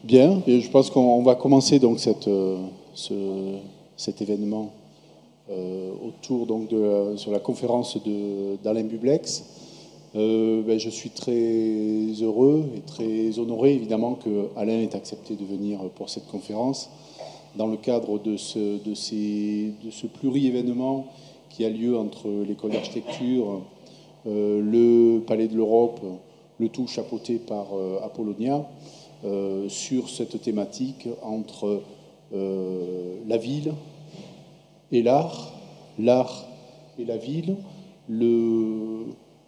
Bien, et je pense qu'on va commencer donc cet événement autour donc sur la conférence d'Alain Bublex. Je suis très heureux et très honoré évidemment que Alain ait accepté de venir pour cette conférence dans le cadre de ce pluri-événement qui a lieu entre l'école d'architecture, le Palais de l'Europe, le tout chapeauté par Apollonia, sur cette thématique entre la ville et l'art et la ville,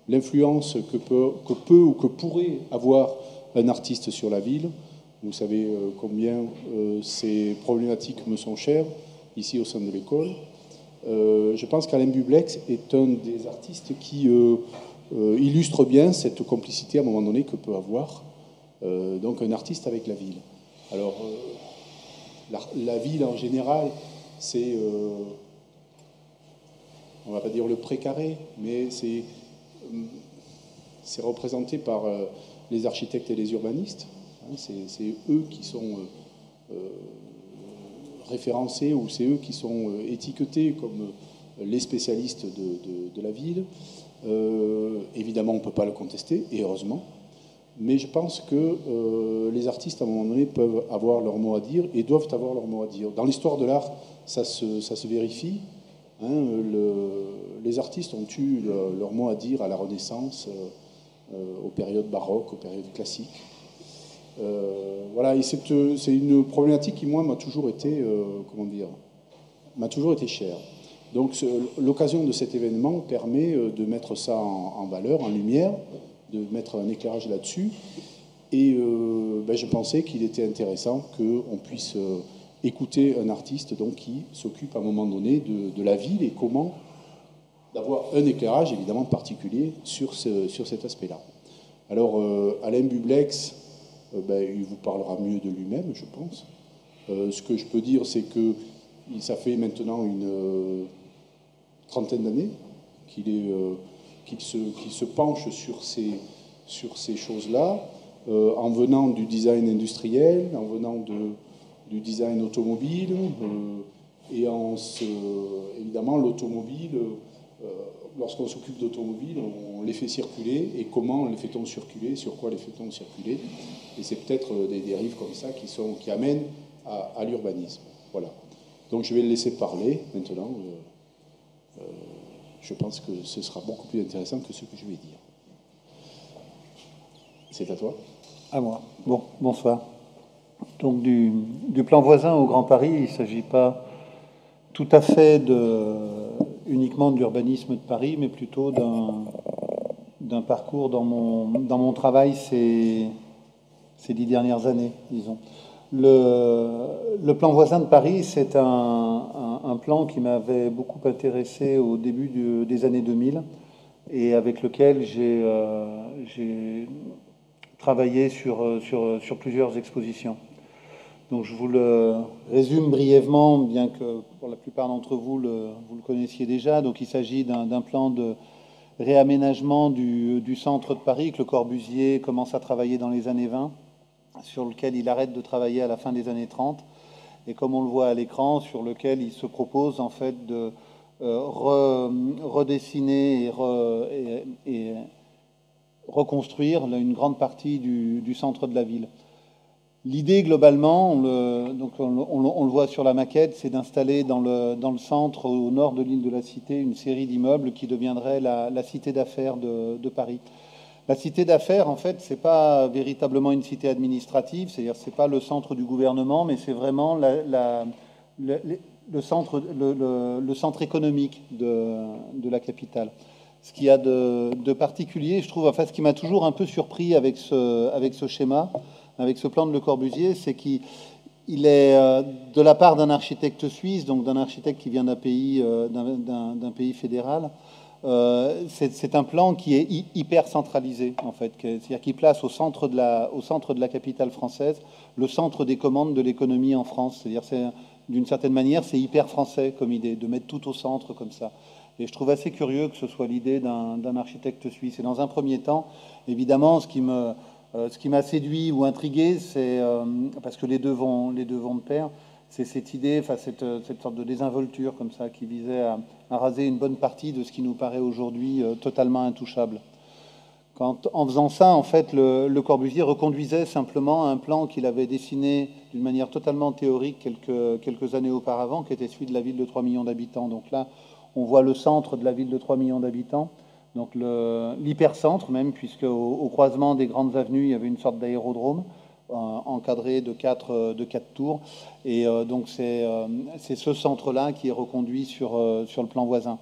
l'influence que peut ou que pourrait avoir un artiste sur la ville. Vous savez combien ces problématiques me sont chères ici au sein de l'école. Je pense qu'Alain Bublex est un des artistes qui illustre bien cette complicité à un moment donné que peut avoir donc un artiste avec la ville. Alors la ville en général, c'est on ne va pas dire le précaré, mais c'est représenté par les architectes et les urbanistes. C'est eux qui sont référencés ou c'est eux qui sont étiquetés comme les spécialistes de la ville. Évidemment, on ne peut pas le contester, et heureusement. Mais je pense que les artistes, à un moment donné, peuvent avoir leur mot à dire et doivent avoir leur mot à dire. Dans l'histoire de l'art, ça se vérifie. Les artistes ont eu leur mot à dire à la Renaissance, aux périodes baroques, aux périodes classiques. Voilà, et c'est une problématique qui, moi, m'a toujours été, m'a toujours été chère. Donc, l'occasion de cet événement permet de mettre ça en valeur, en lumière, de mettre un éclairage là-dessus. Et je pensais qu'il était intéressant qu'on puisse écouter un artiste donc, qui s'occupe à un moment donné de la ville et comment d'avoir un éclairage évidemment particulier sur cet aspect-là. Alors, Alain Bublex, il vous parlera mieux de lui-même, je pense. Ce que je peux dire, c'est que ça fait maintenant une trentaine d'années qu'il se penche sur ces choses-là, en venant du design industriel, en venant du design automobile, et évidemment l'automobile, lorsqu'on s'occupe d'automobile, on les fait circuler, et comment les fait-on circuler, sur quoi les fait-on circuler, et c'est peut-être des dérives comme ça qui amènent à l'urbanisme. Voilà. Donc je vais le laisser parler maintenant. Je pense que ce sera beaucoup plus intéressant que ce que je vais dire. C'est à toi. À moi. Bon, bonsoir. Donc du plan voisin au Grand Paris, il ne s'agit pas tout à fait uniquement de l'urbanisme de Paris, mais plutôt d'un parcours dans mon travail ces 10 dernières années, disons. Le plan voisin de Paris, c'est un plan qui m'avait beaucoup intéressé au début des années 2000 et avec lequel j'ai travaillé sur plusieurs expositions. Donc je vous le résume brièvement, bien que pour la plupart d'entre vous, vous le connaissiez déjà. Donc il s'agit d'un plan de réaménagement du centre de Paris que Le Corbusier commence à travailler dans les années 20, sur lequel il arrête de travailler à la fin des années 30, et comme on le voit à l'écran, sur lequel il se propose en fait de redessiner et reconstruire une grande partie du centre de la ville. L'idée, globalement, on le voit sur la maquette, c'est d'installer dans le centre, au nord de l'île de la Cité, une série d'immeubles qui deviendrait la cité d'affaires de Paris. La cité d'affaires, en fait, c'est pas véritablement une cité administrative, c'est-à-dire c'est pas le centre du gouvernement, mais c'est vraiment le centre économique de la capitale. Ce qu'il y a de particulier, je trouve, enfin, ce qui m'a toujours un peu surpris avec ce schéma, avec ce plan de Le Corbusier, c'est qu'il est de la part d'un architecte suisse, donc d'un architecte qui vient d'un pays fédéral. C'est un plan qui est hyper centralisé, en fait. C'est-à-dire qu'il place au centre de la capitale française le centre des commandes de l'économie en France. C'est-à-dire, d'une certaine manière, c'est hyper français comme idée, de mettre tout au centre comme ça. Et je trouve assez curieux que ce soit l'idée d'un architecte suisse. Et dans un premier temps, évidemment, ce qui me Ce qui m'a séduit ou intrigué, c'est parce que les deux vont de pair, c'est cette idée, enfin cette sorte de désinvolture comme ça qui visait à raser une bonne partie de ce qui nous paraît aujourd'hui totalement intouchable. En faisant ça, en fait, le Corbusier reconduisait simplement un plan qu'il avait dessiné d'une manière totalement théorique quelques années auparavant, qui était celui de la ville de 3 millions d'habitants. Donc là, on voit le centre de la ville de 3 millions d'habitants, donc l'hypercentre même, puisque au croisement des grandes avenues, il y avait une sorte d'aérodrome encadré de quatre tours. Et donc c'est ce centre-là qui est reconduit sur le plan voisin.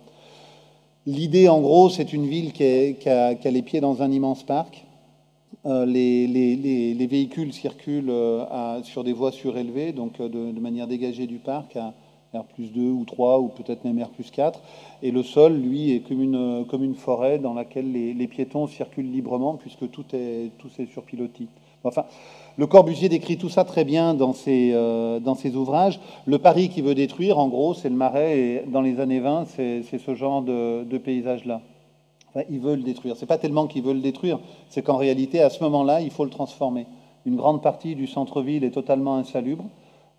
L'idée, en gros, c'est une ville qui a les pieds dans un immense parc. Les véhicules circulent sur des voies surélevées, donc de manière dégagée du parc, à R+2 ou 3, ou peut-être même R+4. Et le sol, lui, est comme une forêt dans laquelle les piétons circulent librement, puisque tout est sur pilotis. Enfin, le Corbusier décrit tout ça très bien dans ses ouvrages. Le Paris qu'il veut détruire, en gros, c'est le Marais, et dans les années 20, c'est ce genre de paysage-là. Enfin, il veut le détruire. C'est pas tellement qu'il veut le détruire, c'est qu'en réalité, à ce moment-là, il faut le transformer. Une grande partie du centre-ville est totalement insalubre.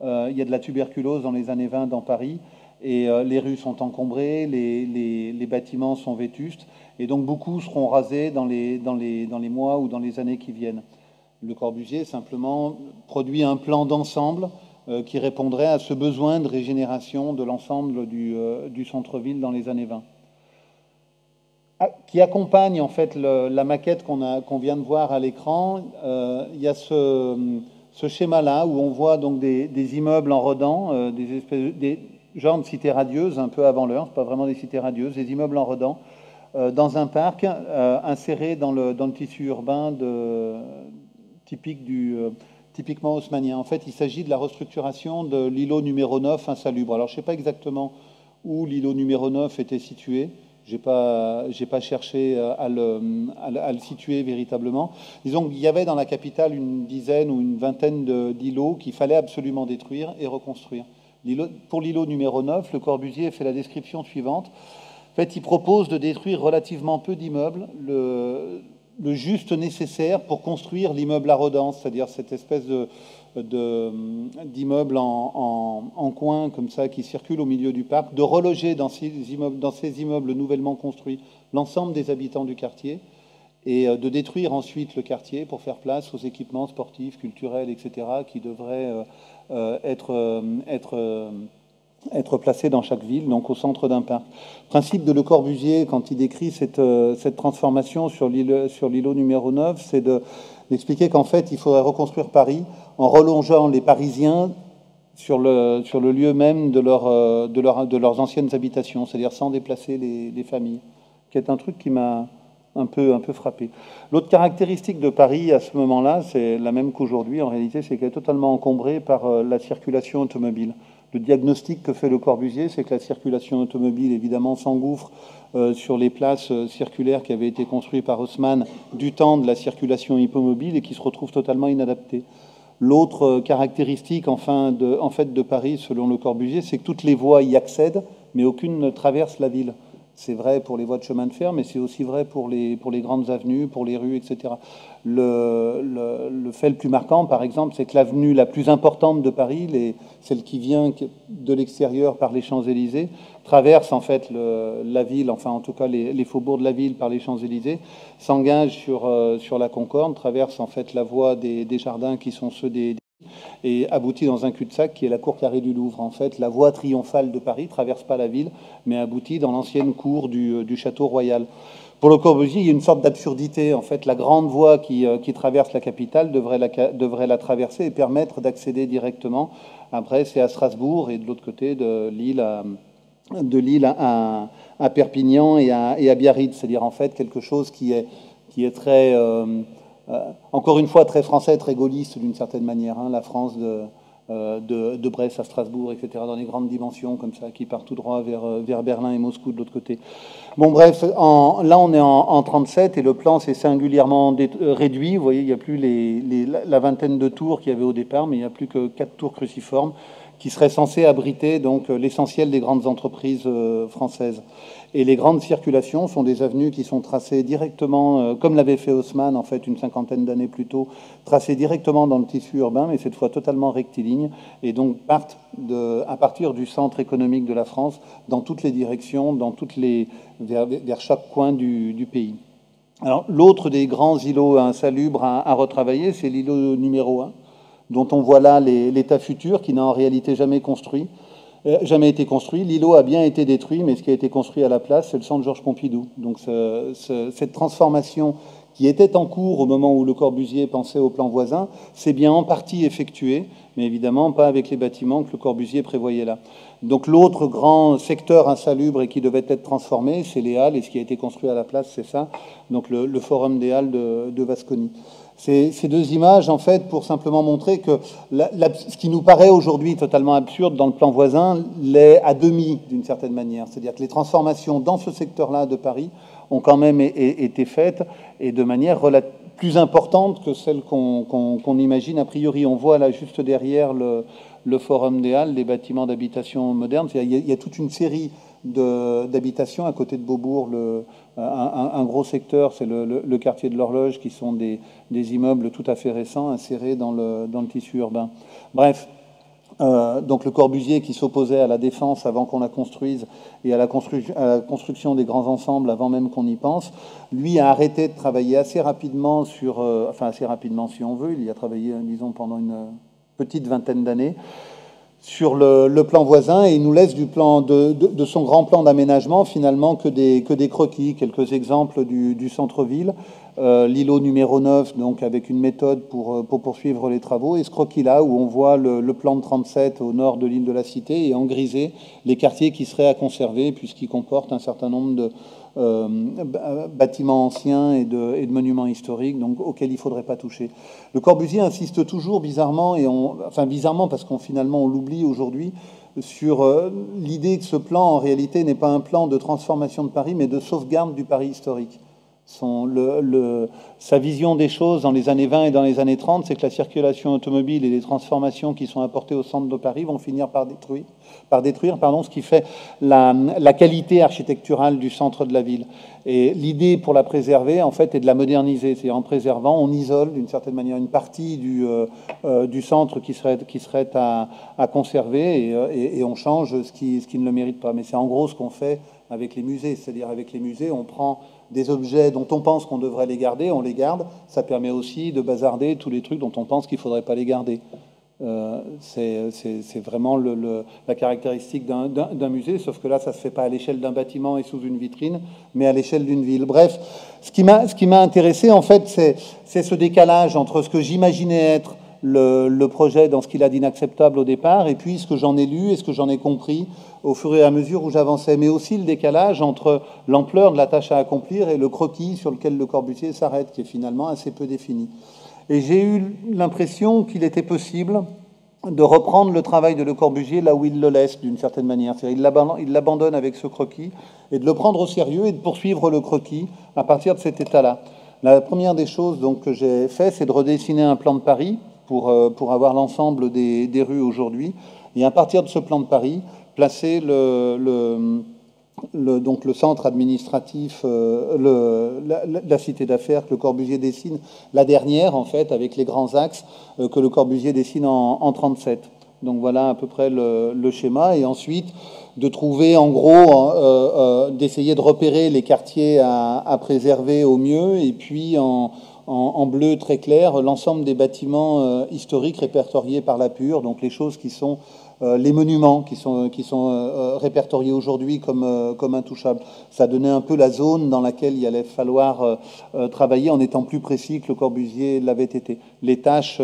Il y a de la tuberculose dans les années 20 dans Paris, et les rues sont encombrées, les bâtiments sont vétustes, et donc beaucoup seront rasés dans les mois ou dans les années qui viennent. Le Corbusier simplement produit un plan d'ensemble qui répondrait à ce besoin de régénération de l'ensemble du centre-ville dans les années 20. Qui accompagne en fait la maquette qu'on vient de voir à l'écran. Il y a ce schéma-là où on voit donc des immeubles en redans, des genres de cités radieuses un peu avant l'heure, c'est pas vraiment des cités radieuses, des immeubles en redans, dans un parc inséré dans le tissu urbain typiquement haussmannien. En fait, il s'agit de la restructuration de l'îlot numéro 9 insalubre. Alors, je ne sais pas exactement où l'îlot numéro 9 était situé. J'ai pas cherché à le situer véritablement. Disons qu'il y avait dans la capitale une dizaine ou une vingtaine d'îlots qu'il fallait absolument détruire et reconstruire. Pour l'îlot numéro 9, le Corbusier fait la description suivante. En fait, il propose de détruire relativement peu d'immeubles, le juste nécessaire pour construire l'immeuble à redans, c'est-à-dire cette espèce d'immeuble en coin comme ça qui circule au milieu du parc, de reloger dans ces immeubles nouvellement construits l'ensemble des habitants du quartier et de détruire ensuite le quartier pour faire place aux équipements sportifs, culturels, etc., qui devraient être placés dans chaque ville, donc au centre d'un parc. Le principe de Le Corbusier, quand il décrit cette transformation sur l'îlot numéro 9, c'est d'expliquer qu'en fait, il faudrait reconstruire Paris en relongeant les Parisiens sur le lieu même de leurs anciennes habitations, c'est-à-dire sans déplacer les familles, qui est un truc qui m'a un peu frappé. L'autre caractéristique de Paris à ce moment-là, c'est la même qu'aujourd'hui, en réalité, c'est qu'elle est totalement encombrée par la circulation automobile. Le diagnostic que fait Le Corbusier, c'est que la circulation automobile, évidemment, s'engouffre sur les places circulaires qui avaient été construites par Haussmann du temps de la circulation hippomobile et qui se retrouvent totalement inadaptées. L'autre caractéristique, en fait, de Paris, selon Le Corbusier, c'est que toutes les voies y accèdent, mais aucune ne traverse la ville. C'est vrai pour les voies de chemin de fer, mais c'est aussi vrai pour les grandes avenues, pour les rues, etc. Le fait le plus marquant, par exemple, c'est que l'avenue la plus importante de Paris, celle qui vient de l'extérieur par les Champs-Élysées, traverse en fait la ville, enfin en tout cas les faubourgs de la ville par les Champs-Élysées, s'engage sur la Concorde, traverse en fait la voie des jardins qui sont ceux et aboutit dans un cul-de-sac qui est la cour carrée du Louvre. En fait, la voie triomphale de Paris traverse pas la ville, mais aboutit dans l'ancienne cour du château royal. Pour Le Corbusier, il y a une sorte d'absurdité. En fait, la grande voie qui traverse la capitale devrait la traverser et permettre d'accéder directement. Après, c'est à Strasbourg et de l'autre côté de Lille à Perpignan et à Biarritz. C'est-à-dire en fait quelque chose qui est très encore une fois très français, très gaulliste d'une certaine manière, hein, la France de Brest à Strasbourg, etc., dans les grandes dimensions comme ça, qui part tout droit vers Berlin et Moscou de l'autre côté. Bon, bref, là on est en 37 et le plan s'est singulièrement réduit. Vous voyez, il n'y a plus la vingtaine de tours qu'il y avait au départ, mais il n'y a plus que 4 tours cruciformes qui serait censé abriter donc l'essentiel des grandes entreprises françaises. Et les grandes circulations sont des avenues qui sont tracées directement, comme l'avait fait Haussmann en fait une cinquantaine d'années plus tôt, tracées directement dans le tissu urbain, mais cette fois totalement rectilignes, et donc partent à partir du centre économique de la France dans toutes les directions, vers chaque coin du pays. Alors l'autre des grands îlots insalubres à retravailler, c'est l'îlot numéro 1, dont on voit là l'état futur, qui n'a en réalité jamais été construit. L'îlot a bien été détruit, mais ce qui a été construit à la place, c'est le centre Georges Pompidou. Donc cette transformation qui était en cours au moment où Le Corbusier pensait au plan voisin, s'est bien en partie effectuée, mais évidemment pas avec les bâtiments que Le Corbusier prévoyait là. Donc l'autre grand secteur insalubre et qui devait être transformé, c'est les Halles, et ce qui a été construit à la place, c'est ça, donc le Forum des Halles de Vasconie. Ces deux images, en fait, pour simplement montrer que ce qui nous paraît aujourd'hui totalement absurde dans le plan voisin l'est à demi, d'une certaine manière. C'est-à-dire que les transformations dans ce secteur-là de Paris ont quand même été faites, et de manière plus importante que celle qu'on imagine a priori. On voit là, juste derrière le Forum des Halles, des bâtiments d'habitation modernes. Il y a toute une série d'habitations à côté de Beaubourg. Un gros secteur, c'est le quartier de l'Horloge, qui sont des immeubles tout à fait récents, insérés dans le tissu urbain. Bref, donc le Corbusier, qui s'opposait à la défense avant qu'on la construise, et à la construction des grands ensembles avant même qu'on y pense, lui a arrêté de travailler assez rapidement assez rapidement si on veut, il y a travaillé, disons, pendant une petite vingtaine d'années, sur le plan voisin, et il nous laisse de son grand plan d'aménagement finalement que des croquis, quelques exemples du centre-ville, l'îlot numéro 9, donc avec une méthode pour poursuivre les travaux, et ce croquis-là où on voit le plan de 37 au nord de l'île de la Cité, et en grisé les quartiers qui seraient à conserver, puisqu'ils comportent un certain nombre de bâtiments anciens et de monuments historiques, donc auxquels il ne faudrait pas toucher. Le Corbusier insiste toujours bizarrement, bizarrement parce finalement on l'oublie aujourd'hui, sur l'idée que ce plan en réalité n'est pas un plan de transformation de Paris, mais de sauvegarde du Paris historique. Sa vision des choses dans les années 20 et dans les années 30, c'est que la circulation automobile et les transformations qui sont apportées au centre de Paris vont finir par détruire ce qui fait la qualité architecturale du centre de la ville. Et l'idée pour la préserver, en fait, est de la moderniser. C'est-à-dire en préservant, on isole d'une certaine manière une partie du centre qui serait à conserver, et on change ce qui ne le mérite pas. Mais c'est en gros ce qu'on fait avec les musées. C'est-à-dire avec les musées, on prend des objets dont on pense qu'on devrait les garder, on les garde. Ça permet aussi de bazarder tous les trucs dont on pense qu'il ne faudrait pas les garder. C'est vraiment la caractéristique d'un musée, sauf que là, ça ne se fait pas à l'échelle d'un bâtiment et sous une vitrine, mais à l'échelle d'une ville. Bref, ce qui m'a intéressé, en fait, c'est ce décalage entre ce que j'imaginais être le projet dans ce qu'il a d'inacceptable au départ, et puis ce que j'en ai lu et ce que j'en ai compris au fur et à mesure où j'avançais, mais aussi le décalage entre l'ampleur de la tâche à accomplir et le croquis sur lequel Le Corbusier s'arrête, qui est finalement assez peu défini. Et j'ai eu l'impression qu'il était possible de reprendre le travail de Le Corbusier là où il le laisse, d'une certaine manière. C'est-à-dire, il l'abandonne avec ce croquis, et de le prendre au sérieux et de poursuivre le croquis à partir de cet état-là. La première des choses donc, que j'ai fait, c'est de redessiner un plan de Paris pour avoir l'ensemble des rues aujourd'hui. Et à partir de ce plan de Paris, placer donc le centre administratif, la cité d'affaires que Le Corbusier dessine, la dernière en fait, avec les grands axes que Le Corbusier dessine en 37. Donc voilà à peu près le schéma. Et ensuite, de trouver en gros, d'essayer de repérer les quartiers à préserver au mieux, et puis en bleu très clair, l'ensemble des bâtiments historiques répertoriés par la PUR, donc les choses qui sont les monuments qui sont répertoriés aujourd'hui comme intouchables. Ça donnait un peu la zone dans laquelle il allait falloir travailler, en étant plus précis que Le Corbusier l'avait été. Les tâches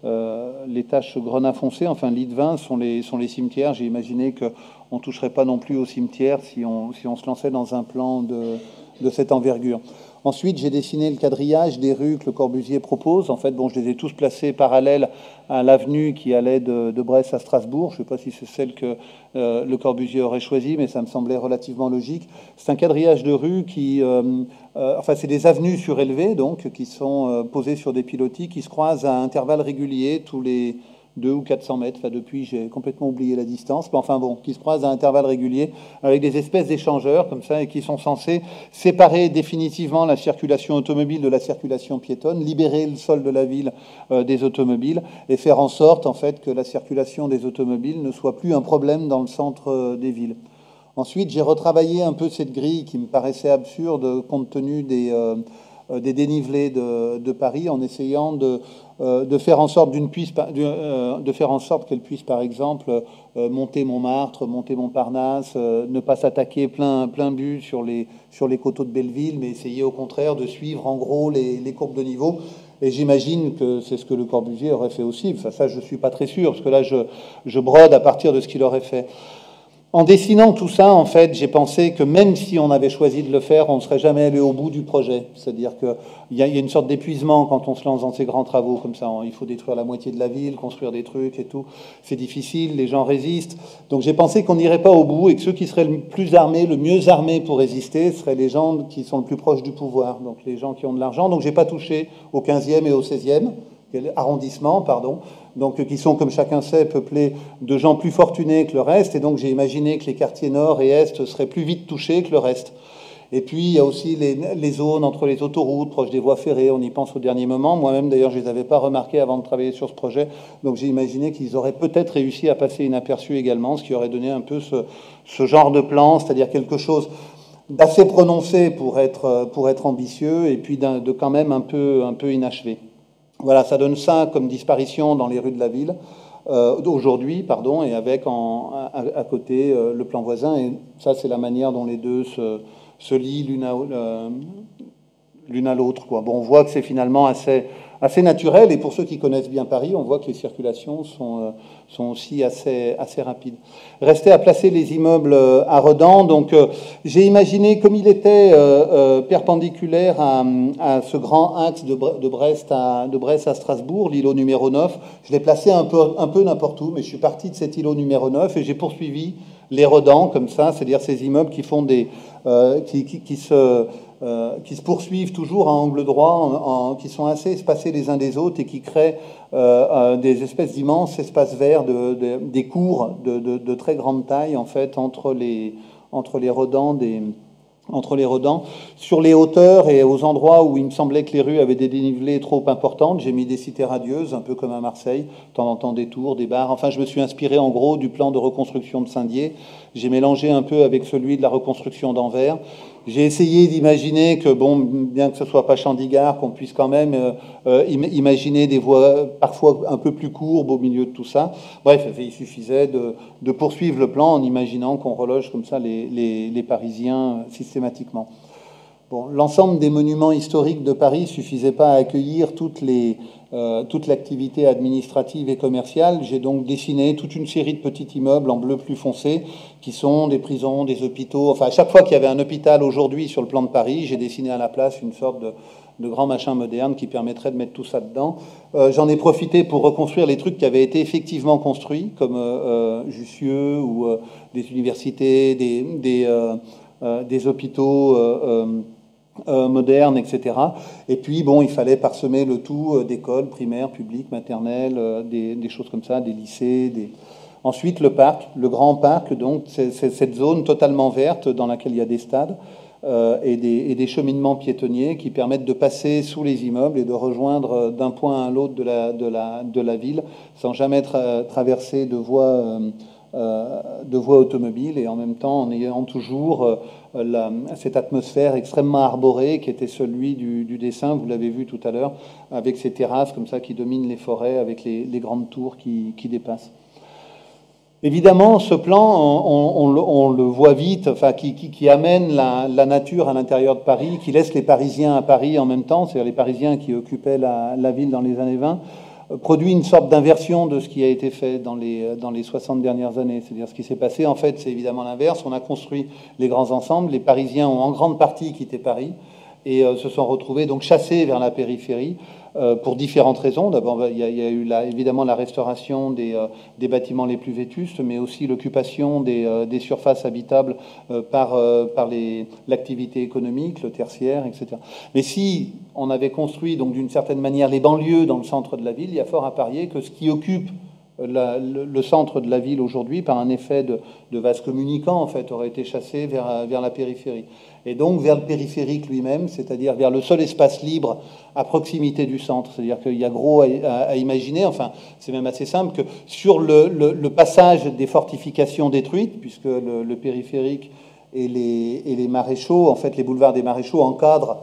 grenat foncé, enfin lit de vin, sont les cimetières. J'ai imaginé qu'on ne toucherait pas non plus aux cimetières si on se lançait dans un plan de cette envergure. Ensuite, j'ai dessiné le quadrillage des rues que Le Corbusier propose. En fait, bon, je les ai tous placés parallèles à l'avenue qui allait de Brest à Strasbourg. Je ne sais pas si c'est celle que Le Corbusier aurait choisie, mais ça me semblait relativement logique. C'est un quadrillage de rues c'est des avenues surélevées, donc, qui sont posées sur des pilotis, qui se croisent à intervalles réguliers tous les 200 ou 400 mètres. Enfin, depuis, j'ai complètement oublié la distance. Mais enfin bon, qui se croisent à intervalles réguliers avec des espèces d'échangeurs comme ça et qui sont censés séparer définitivement la circulation automobile de la circulation piétonne, libérer le sol de la ville des automobiles et faire en sorte en fait que la circulation des automobiles ne soit plus un problème dans le centre des villes. Ensuite, j'ai retravaillé un peu cette grille qui me paraissait absurde compte tenu des dénivelés de Paris, en essayant de faire en sorte qu'elle puisse, par exemple, monter Montmartre, monter Montparnasse, ne pas s'attaquer plein but sur les coteaux de Belleville, mais essayer au contraire de suivre en gros les courbes de niveau. Et j'imagine que c'est ce que Le Corbusier aurait fait aussi. Enfin, ça, je ne suis pas très sûr, parce que là, je brode à partir de ce qu'il aurait fait. En dessinant tout ça, en fait, j'ai pensé que même si on avait choisi de le faire, on ne serait jamais allé au bout du projet. C'est-à-dire qu'il y a une sorte d'épuisement quand on se lance dans ces grands travaux comme ça. Il faut détruire la moitié de la ville, construire des trucs et tout. C'est difficile, les gens résistent. Donc j'ai pensé qu'on n'irait pas au bout et que ceux qui seraient le plus armés, le mieux armés pour résister, seraient les gens qui sont le plus proches du pouvoir, donc les gens qui ont de l'argent. Donc j'ai pas touché au 15e et au 16e arrondissement, pardon, donc qui sont, comme chacun sait, peuplés de gens plus fortunés que le reste, et donc j'ai imaginé que les quartiers nord et est seraient plus vite touchés que le reste. Et puis il y a aussi les zones entre les autoroutes, proches des voies ferrées, on y pense au dernier moment. Moi-même d'ailleurs je ne les avais pas remarqués avant de travailler sur ce projet, donc j'ai imaginé qu'ils auraient peut-être réussi à passer inaperçus également, ce qui aurait donné un peu ce genre de plan, c'est-à-dire quelque chose d'assez prononcé pour être ambitieux, et puis de quand même un peu inachevé. Voilà, ça donne ça comme disparition dans les rues de la ville, aujourd'hui, pardon, et avec à côté le plan voisin. Et ça, c'est la manière dont les deux se lient l'une à l'autre. Bon, on voit que c'est finalement assez naturel, et pour ceux qui connaissent bien Paris, on voit que les circulations sont aussi assez rapides. Restait à placer les immeubles à Redans, donc j'ai imaginé, comme il était perpendiculaire à ce grand axe de Brest à Strasbourg, l'îlot numéro 9, je l'ai placé un peu n'importe où, mais je suis parti de cet îlot numéro 9 et j'ai poursuivi les Redans comme ça, c'est-à-dire ces immeubles qui font qui se poursuivent toujours à angle droit, qui sont assez espacés les uns des autres et qui créent des espèces d'immenses espaces verts, des cours de très grande taille en fait entre les Redans sur les hauteurs et aux endroits où il me semblait que les rues avaient des dénivelés trop importantes. J'ai mis des cités radieuses, un peu comme à Marseille, de temps en temps des tours, des bars. Enfin, je me suis inspiré en gros du plan de reconstruction de Saint-Dié. J'ai mélangé un peu avec celui de la reconstruction d'Anvers. J'ai essayé d'imaginer que, bon, bien que ce soit pas Chandigarh, qu'on puisse quand même imaginer des voies parfois un peu plus courbes au milieu de tout ça. Bref, il suffisait de poursuivre le plan en imaginant qu'on reloge comme ça les Parisiens systématiquement. Bon, l'ensemble des monuments historiques de Paris ne suffisait pas à accueillir toute l'activité administrative et commerciale. J'ai donc dessiné toute une série de petits immeubles en bleu plus foncé qui sont des prisons, des hôpitaux. Enfin, à chaque fois qu'il y avait un hôpital aujourd'hui sur le plan de Paris, j'ai dessiné à la place une sorte de grand machin moderne qui permettrait de mettre tout ça dedans. J'en ai profité pour reconstruire les trucs qui avaient été effectivement construits, comme Jussieu ou des universités, des hôpitaux modernes, etc. Et puis, bon, il fallait parsemer le tout d'écoles primaires, publiques, maternelles, des choses comme ça, des lycées. Ensuite, le parc, le grand parc, donc, c'est cette zone totalement verte dans laquelle il y a des stades et des cheminements piétonniers qui permettent de passer sous les immeubles et de rejoindre d'un point à l'autre de la ville sans jamais traverser de voies automobiles, et en même temps en ayant toujours cette atmosphère extrêmement arborée qui était celui du dessin, vous l'avez vu tout à l'heure, avec ces terrasses comme ça qui dominent les forêts, avec les grandes tours qui dépassent. Évidemment, ce plan, on le voit vite, enfin, qui amène la nature à l'intérieur de Paris, qui laisse les Parisiens à Paris en même temps, c'est-à-dire les Parisiens qui occupaient la ville dans les années 20, produit une sorte d'inversion de ce qui a été fait dans les 60 dernières années. C'est-à-dire ce qui s'est passé, en fait, c'est évidemment l'inverse. On a construit les grands ensembles. Les Parisiens ont en grande partie quitté Paris et se sont retrouvés donc chassés vers la périphérie pour différentes raisons. D'abord, il y a eu évidemment la restauration des bâtiments les plus vétustes, mais aussi l'occupation des surfaces habitables par l'activité économique, le tertiaire, etc. Mais si on avait construit donc d'une certaine manière les banlieues dans le centre de la ville, il y a fort à parier que ce qui occupe le centre de la ville aujourd'hui, par un effet de vase communicant, en fait, aurait été chassé vers la périphérie. Et donc vers le périphérique lui-même, c'est-à-dire vers le seul espace libre à proximité du centre. C'est-à-dire qu'il y a gros à imaginer, enfin, c'est même assez simple, que sur le passage des fortifications détruites, puisque le périphérique et les maréchaux, en fait, les boulevards des maréchaux encadrent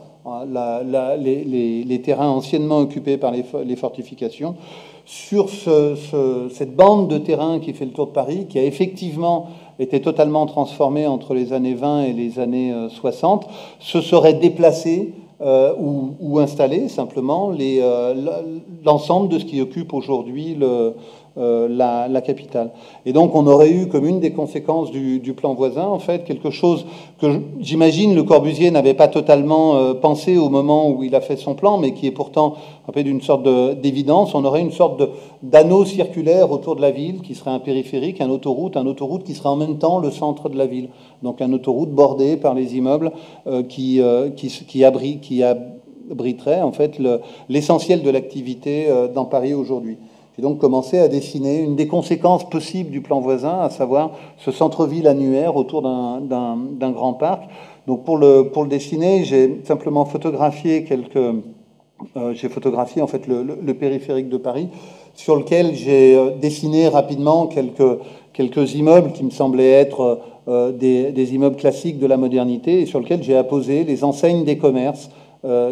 les terrains anciennement occupés par les fortifications, sur cette bande de terrain qui fait le tour de Paris, qui a effectivement été totalement transformée entre les années 20 et les années 60, se serait déplacé ou installé simplement l'ensemble de ce qui occupe aujourd'hui la capitale. Et donc on aurait eu comme une des conséquences du plan voisin, en fait, quelque chose que j'imagine Le Corbusier n'avait pas totalement pensé au moment où il a fait son plan, mais qui est pourtant un peu d'une sorte d'évidence. On aurait une sorte d'anneau circulaire autour de la ville, qui serait un périphérique, un autoroute qui serait en même temps le centre de la ville. Donc un autoroute bordé par les immeubles qui abriterait en fait l'essentiel de l'activité dans Paris aujourd'hui. J'ai donc commencé à dessiner une des conséquences possibles du plan voisin, à savoir ce centre-ville annuaire autour d'un grand parc. Donc pour le dessiner, j'ai simplement photographié j'ai photographié en fait le périphérique de Paris, sur lequel j'ai dessiné rapidement quelques immeubles qui me semblaient être des immeubles classiques de la modernité, et sur lequel j'ai apposé les enseignes des commerces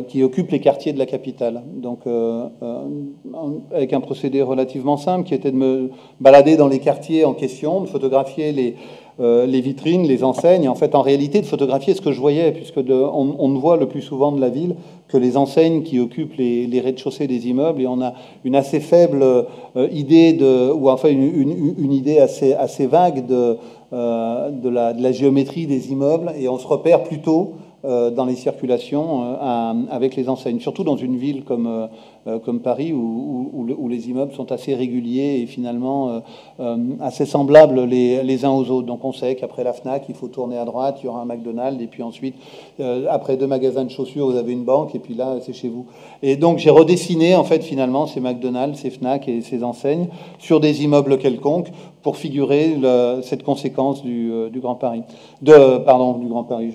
qui occupent les quartiers de la capitale. Donc, avec un procédé relativement simple, qui était de me balader dans les quartiers en question, de photographier les vitrines, les enseignes, et en fait, en réalité, de photographier ce que je voyais, puisque on ne voit le plus souvent de la ville que les enseignes qui occupent les rez-de-chaussée des immeubles, et on a une assez faible idée ou enfin une idée assez vague de la géométrie des immeubles, et on se repère plutôt dans les circulations avec les enseignes, surtout dans une ville comme Paris où les immeubles sont assez réguliers et finalement assez semblables les uns aux autres. Donc on sait qu'après la Fnac, il faut tourner à droite, il y aura un McDonald's, et puis ensuite, après 2 magasins de chaussures, vous avez une banque, et puis là, c'est chez vous. Et donc j'ai redessiné en fait finalement ces McDonald's, ces Fnac et ces enseignes sur des immeubles quelconques pour figurer cette conséquence du Grand Paris. Du Grand Paris,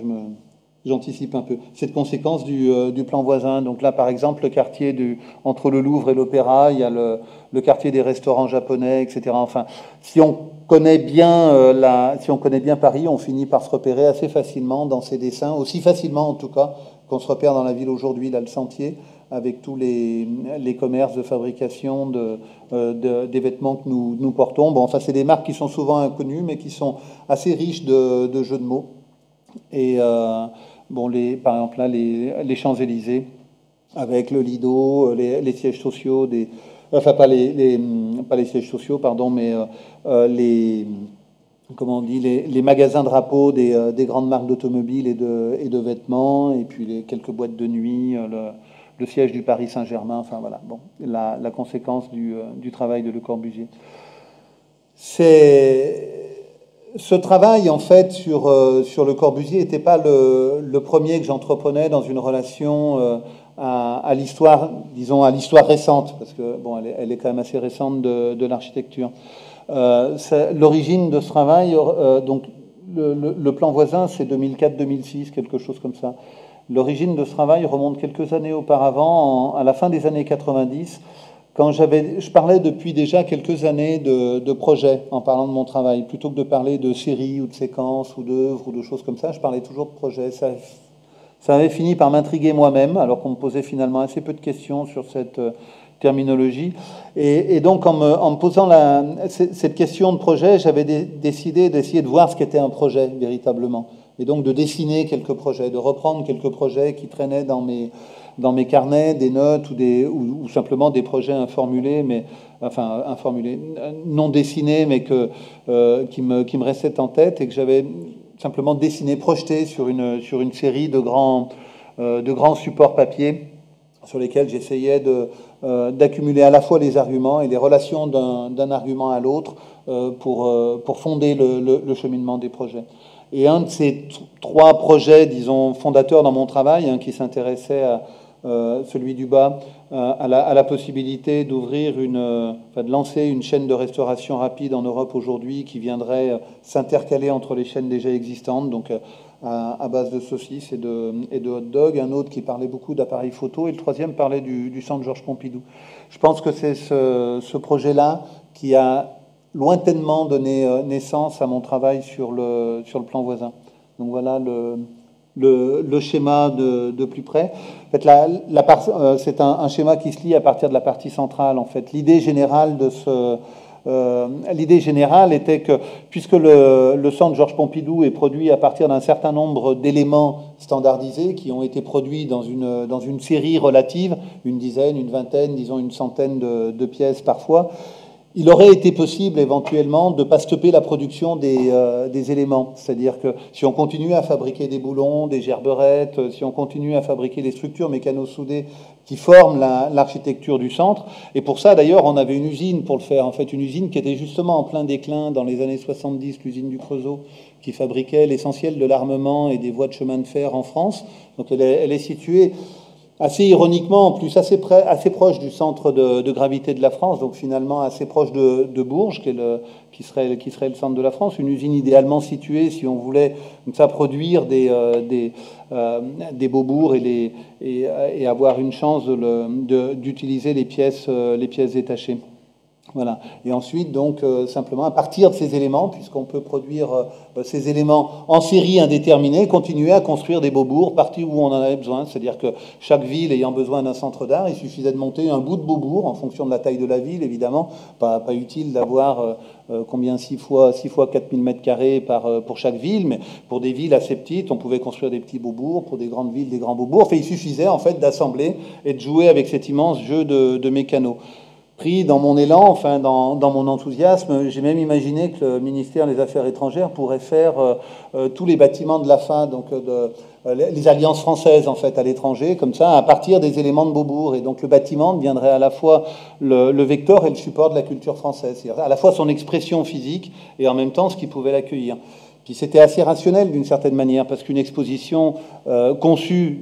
j'anticipe un peu. Cette conséquence du plan voisin. Donc là, par exemple, le quartier entre le Louvre et l'Opéra, il y a le quartier des restaurants japonais, etc. Enfin, si on connaît bien Paris, on finit par se repérer assez facilement dans ces dessins, aussi facilement en tout cas qu'on se repère dans la ville aujourd'hui, là, le Sentier, avec tous les commerces de fabrication des vêtements que nous portons. Bon, enfin, c'est des marques qui sont souvent inconnues, mais qui sont assez riches de jeux de mots. Et par exemple, là, les Champs-Élysées, avec le Lido, les sièges sociaux, enfin, pas les sièges sociaux, pardon, mais comment on dit, les magasins drapeaux des grandes marques d'automobiles et de vêtements, et puis quelques boîtes de nuit, le siège du Paris Saint-Germain, enfin voilà, bon, la conséquence du travail de Le Corbusier. Ce travail, en fait, sur Le Corbusier n'était pas le premier que j'entreprenais dans une relation à l'histoire, disons, à l'histoire récente, parce que, bon, elle est quand même assez récente de l'architecture. L'origine de ce travail, donc, le plan voisin, c'est 2004-2006, quelque chose comme ça. L'origine de ce travail remonte quelques années auparavant, à la fin des années 90, quand je parlais depuis déjà quelques années de projets en parlant de mon travail. Plutôt que de parler de séries ou de séquences ou d'œuvres ou de choses comme ça, je parlais toujours de projets. Ça avait fini par m'intriguer moi-même, alors qu'on me posait finalement assez peu de questions sur cette terminologie. Et donc, en me posant cette question de projet, j'avais décidé d'essayer de voir ce qu'était un projet véritablement. Et donc de dessiner quelques projets, de reprendre quelques projets qui traînaient dans mes carnets, des notes ou simplement des projets informulés, non dessinés, mais qui me restaient en tête et que j'avais simplement dessiné, projeté sur une série de grands supports papier sur lesquels j'essayais d'accumuler à la fois les arguments et les relations d'un argument à l'autre pour fonder le cheminement des projets. Et un de ces 3 projets, disons, fondateurs dans mon travail, qui s'intéressait celui du bas, a la possibilité d'ouvrir de lancer une chaîne de restauration rapide en Europe aujourd'hui qui viendrait s'intercaler entre les chaînes déjà existantes, donc à base de saucisses et de hot dog. Un autre qui parlait beaucoup d'appareils photo, et le troisième parlait du centre Georges Pompidou. Je pense que c'est ce projet-là qui a lointainement donné naissance à mon travail sur le plan voisin. Donc voilà le schéma de plus près. En fait, c'est un schéma qui se lie à partir de la partie centrale. En fait, l'idée générale était que, puisque le centre Georges Pompidou est produit à partir d'un certain nombre d'éléments standardisés qui ont été produits dans une série relative, une dizaine, une vingtaine, disons une centaine de pièces parfois, il aurait été possible éventuellement de ne pas stopper la production des éléments. C'est-à-dire que si on continue à fabriquer des boulons, des gerberettes, si on continue à fabriquer les structures mécano-soudées qui forment l'architecture du centre, et pour ça d'ailleurs on avait une usine pour le faire, en fait une usine qui était justement en plein déclin dans les années 70, l'usine du Creusot, qui fabriquait l'essentiel de l'armement et des voies de chemin de fer en France. Donc elle est située assez ironiquement, en plus assez proche du centre de gravité de la France, donc finalement assez proche de Bourges, qui serait le centre de la France, une usine idéalement située si on voulait comme ça produire des beaubourgs et avoir une chance d'utiliser les pièces détachées. Voilà. Et ensuite, donc, simplement, à partir de ces éléments, puisqu'on peut produire ces éléments en série indéterminée, continuer à construire des beaubourgs partout où on en avait besoin. C'est-à-dire que chaque ville ayant besoin d'un centre d'art, il suffisait de monter un bout de beaubourg en fonction de la taille de la ville, évidemment. Pas utile d'avoir 6 fois 4000 mètres carrés pour chaque ville, mais pour des villes assez petites, on pouvait construire des petits beaubourgs, pour des grandes villes, des grands beaubourgs. Enfin, il suffisait en fait d'assembler et de jouer avec cet immense jeu de mécano. Pris dans mon élan, enfin dans mon enthousiasme, j'ai même imaginé que le ministère des Affaires étrangères pourrait faire tous les bâtiments de l'AFA, donc les alliances françaises en fait à l'étranger, comme ça, à partir des éléments de Beaubourg. Et donc le bâtiment deviendrait à la fois le vecteur et le support de la culture française, c'est-à-dire à la fois son expression physique et en même temps ce qui pouvait l'accueillir. Puis c'était assez rationnel d'une certaine manière, parce qu'une exposition conçue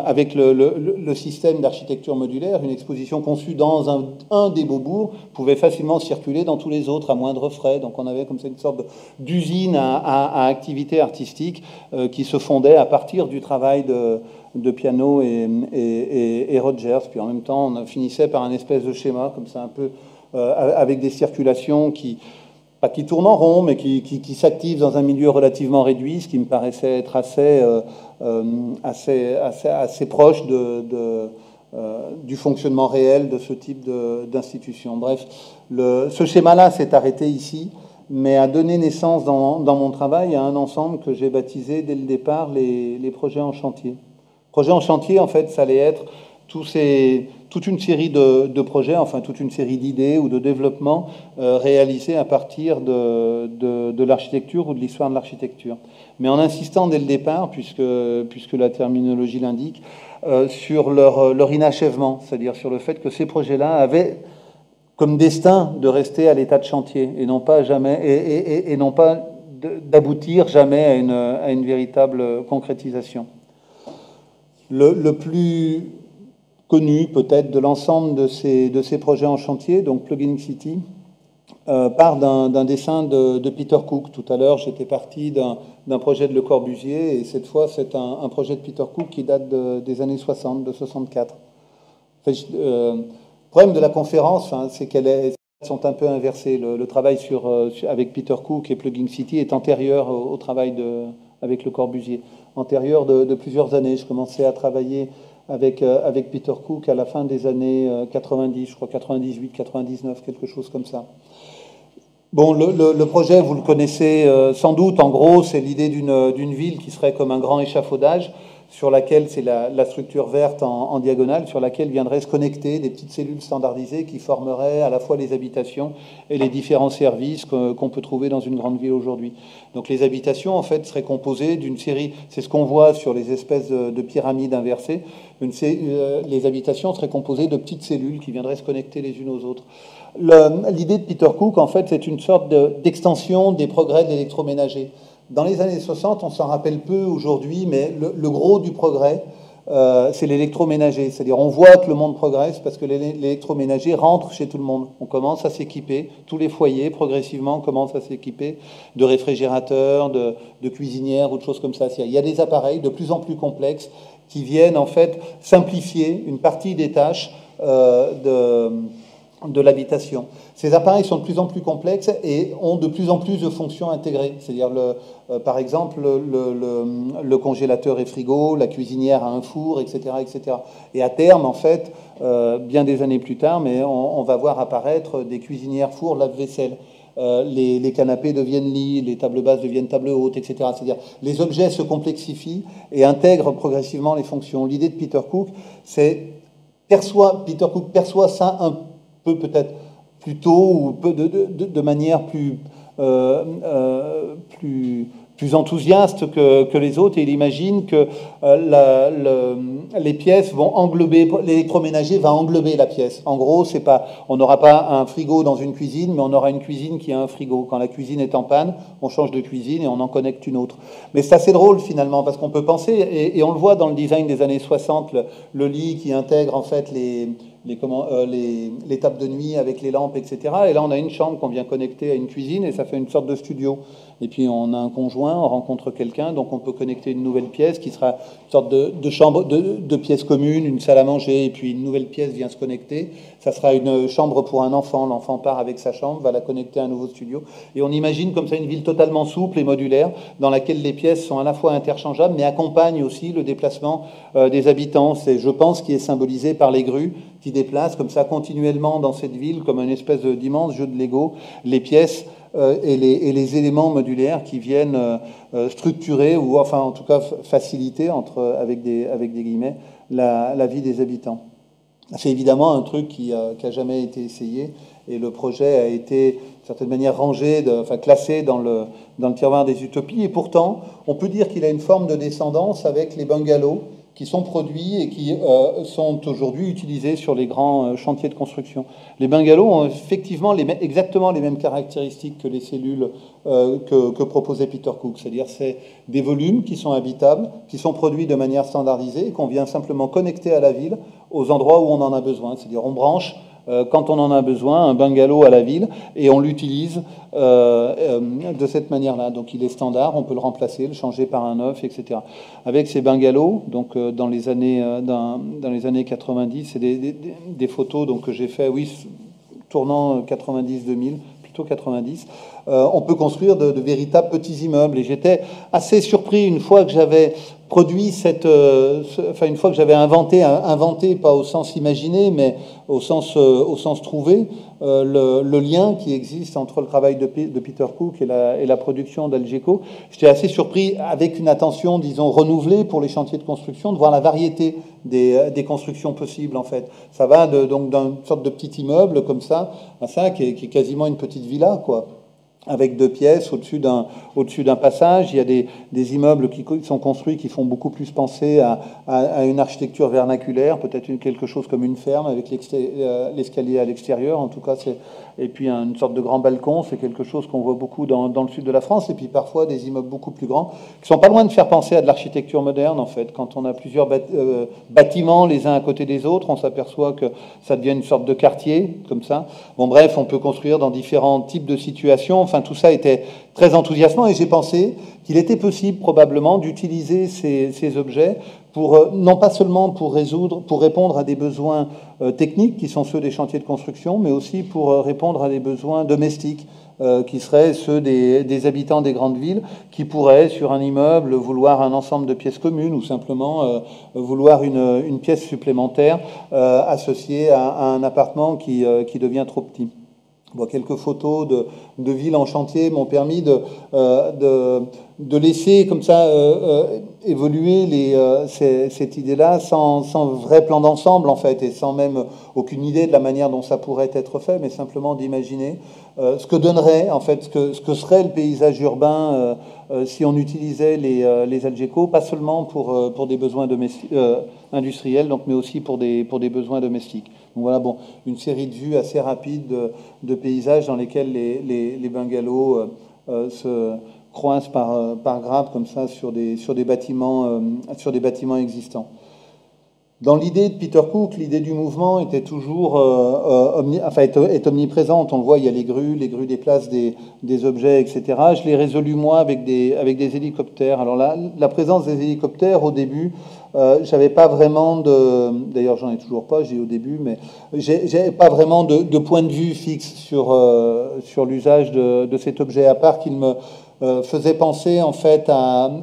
avec le système d'architecture modulaire, une exposition conçue dans un des beaubourgs, pouvait facilement circuler dans tous les autres à moindre frais. Donc on avait comme ça une sorte d'usine à activité artistique qui se fondait à partir du travail de Piano et Rogers. Puis en même temps, on finissait par un espèce de schéma, comme ça un peu, avec des circulations qui tourne en rond, mais qui s'active dans un milieu relativement réduit, ce qui me paraissait être assez proche du fonctionnement réel de ce type d'institution. Bref, ce schéma-là s'est arrêté ici, mais a donné naissance dans mon travail à un ensemble que j'ai baptisé dès le départ les projets en chantier. Projets en chantier, en fait, ça allait être toute une série de projets, enfin toute une série d'idées ou de développements réalisés à partir de l'architecture ou de l'histoire de l'architecture. Mais en insistant dès le départ, puisque la terminologie l'indique, sur leur inachèvement, c'est-à-dire sur le fait que ces projets-là avaient comme destin de rester à l'état de chantier et non pas d'aboutir jamais à une véritable concrétisation. Le plus connu peut-être de l'ensemble de ces projets en chantier, donc Plugin City, part d'un dessin de Peter Cook. Tout à l'heure, j'étais parti d'un projet de Le Corbusier, et cette fois, c'est un projet de Peter Cook qui date des années 60, de 64. Le problème de la conférence, c'est qu'elles sont un peu inversées. Le travail avec Peter Cook et Plugin City est antérieur au travail avec Le Corbusier, antérieur de plusieurs années. Je commençais à travailler avec Peter Cook à la fin des années 90, je crois 98, 99, quelque chose comme ça. Bon, le projet, vous le connaissez sans doute. En gros, c'est l'idée d'une ville qui serait comme un grand échafaudage sur laquelle, c'est la structure verte en diagonale, sur laquelle viendraient se connecter des petites cellules standardisées qui formeraient à la fois les habitations et les différents services qu'on peut trouver dans une grande ville aujourd'hui. Donc les habitations, en fait, seraient composées d'une série, c'est ce qu'on voit sur les espèces de pyramides inversées, les habitations seraient composées de petites cellules qui viendraient se connecter les unes aux autres. L'idée de Peter Cook, en fait, c'est une sorte d'extension des progrès de l'électroménager. Dans les années 60, on s'en rappelle peu aujourd'hui, mais le gros du progrès c'est l'électroménager. C'est-à-dire on voit que le monde progresse parce que l'électroménager rentre chez tout le monde. On commence à s'équiper, tous les foyers progressivement commencent à s'équiper de réfrigérateurs, de cuisinières ou de choses comme ça. Il y a des appareils de plus en plus complexes qui viennent en fait simplifier une partie des tâches de l'habitation. Ces appareils sont de plus en plus complexes et ont de plus en plus de fonctions intégrées. C'est-à-dire, par exemple, le congélateur et frigo, la cuisinière a un four, etc., etc. Et à terme, en fait, bien des années plus tard, mais on va voir apparaître des cuisinières fours lave-vaisselle. Les canapés deviennent lits, les tables basses deviennent tables hautes, etc. C'est-à-dire, les objets se complexifient et intègrent progressivement les fonctions. L'idée de Peter Cook, c'est Peter Cook perçoit ça un peu peut-être plus tôt ou de manière plus enthousiaste que les autres, et il imagine que les pièces vont englober, l'électroménager va englober la pièce. En gros, on n'aura pas un frigo dans une cuisine, mais on aura une cuisine qui a un frigo. Quand la cuisine est en panne, on change de cuisine et on en connecte une autre. Mais c'est assez drôle finalement, parce qu'on peut penser, et on le voit dans le design des années 60, le lit qui intègre en fait les tables de nuit avec les lampes, etc. Et là, on a une chambre qu'on vient connecter à une cuisine et ça fait une sorte de studio. Et puis, on a un conjoint, on rencontre quelqu'un, donc on peut connecter une nouvelle pièce qui sera une sorte de chambre, de pièce commune, une salle à manger, et puis une nouvelle pièce vient se connecter. Ça sera une chambre pour un enfant. L'enfant part avec sa chambre, va la connecter à un nouveau studio. Et on imagine comme ça une ville totalement souple et modulaire, dans laquelle les pièces sont à la fois interchangeables, mais accompagnent aussi le déplacement des habitants. C'est, je pense, qui est symbolisé par les grues qui déplacent comme ça continuellement dans cette ville, comme un espèce d'immense jeu de Lego, les pièces et les éléments modulaires qui viennent structurer, ou enfin en tout cas faciliter, avec des guillemets, la vie des habitants. C'est évidemment un truc qui a jamais été essayé, et le projet a été d'une certaine manière rangé, classé dans le tiroir des utopies, et pourtant on peut dire qu'il a une forme de descendance avec les bungalows qui sont produits et qui sont aujourd'hui utilisés sur les grands chantiers de construction. Les bungalows ont effectivement exactement les mêmes caractéristiques que les cellules que proposait Peter Cook. C'est-à-dire c'est des volumes qui sont habitables, qui sont produits de manière standardisée et qu'on vient simplement connecter à la ville aux endroits où on en a besoin. C'est-à-dire on branche quand on en a besoin, un bungalow à la ville, et on l'utilise de cette manière-là. Donc il est standard, on peut le remplacer, le changer par un neuf, etc. Avec ces bungalows, donc dans les années 90, c'est des photos donc, que j'ai fait, oui, tournant 90-2000, plutôt 90, on peut construire de véritables petits immeubles. Et j'étais assez surpris une fois que j'avais produit une fois que j'avais inventé, pas au sens imaginé, mais au sens trouvé, le lien qui existe entre le travail de Peter Cook et la production d'Algeco. J'étais assez surpris, avec une attention, disons, renouvelée pour les chantiers de construction, de voir la variété des constructions possibles, en fait. Ça va donc d'une sorte de petit immeuble comme ça, à ça, qui est quasiment une petite villa, quoi, avec 2 pièces au-dessus d'un passage. Il y a des immeubles qui sont construits qui font beaucoup plus penser à une architecture vernaculaire, peut-être quelque chose comme une ferme avec l'escalier à l'extérieur, en tout cas. Et puis une sorte de grand balcon, c'est quelque chose qu'on voit beaucoup dans le sud de la France. Et puis parfois des immeubles beaucoup plus grands, qui sont pas loin de faire penser à de l'architecture moderne, en fait. Quand on a plusieurs bâtiments les uns à côté des autres, on s'aperçoit que ça devient une sorte de quartier, comme ça. Bon, bref, on peut construire dans différents types de situations. Enfin, tout ça était très enthousiasmant, et j'ai pensé qu'il était possible probablement d'utiliser ces objets pour, non pas seulement pour répondre à des besoins techniques qui sont ceux des chantiers de construction, mais aussi pour répondre à des besoins domestiques qui seraient ceux des habitants des grandes villes, qui pourraient, sur un immeuble, vouloir un ensemble de pièces communes, ou simplement vouloir une pièce supplémentaire associée à un appartement qui devient trop petit. Bon, quelques photos de villes en chantier m'ont permis de laisser comme ça évoluer cette idée-là sans vrai plan d'ensemble, en fait, et sans même aucune idée de la manière dont ça pourrait être fait, mais simplement d'imaginer ce que donnerait, en fait, ce que serait le paysage urbain si on utilisait les Algeco, pas seulement pour des besoins industriels, donc, mais aussi pour des besoins domestiques. Donc voilà, bon, une série de vues assez rapides de paysages dans lesquels les bungalows se croisent par grappes comme ça sur des bâtiments existants. Dans l'idée de Peter Cook, l'idée du mouvement était toujours est omniprésente. On le voit, il y a les grues déplacent des objets, etc. Je l'ai résolu moi avec des hélicoptères. Alors là, la présence des hélicoptères au début, j'avais pas vraiment d'ailleurs j'en ai toujours pas, j'ai au début, mais j'avais pas vraiment de point de vue fixe sur l'usage de cet objet, à part qu'il me faisait penser en fait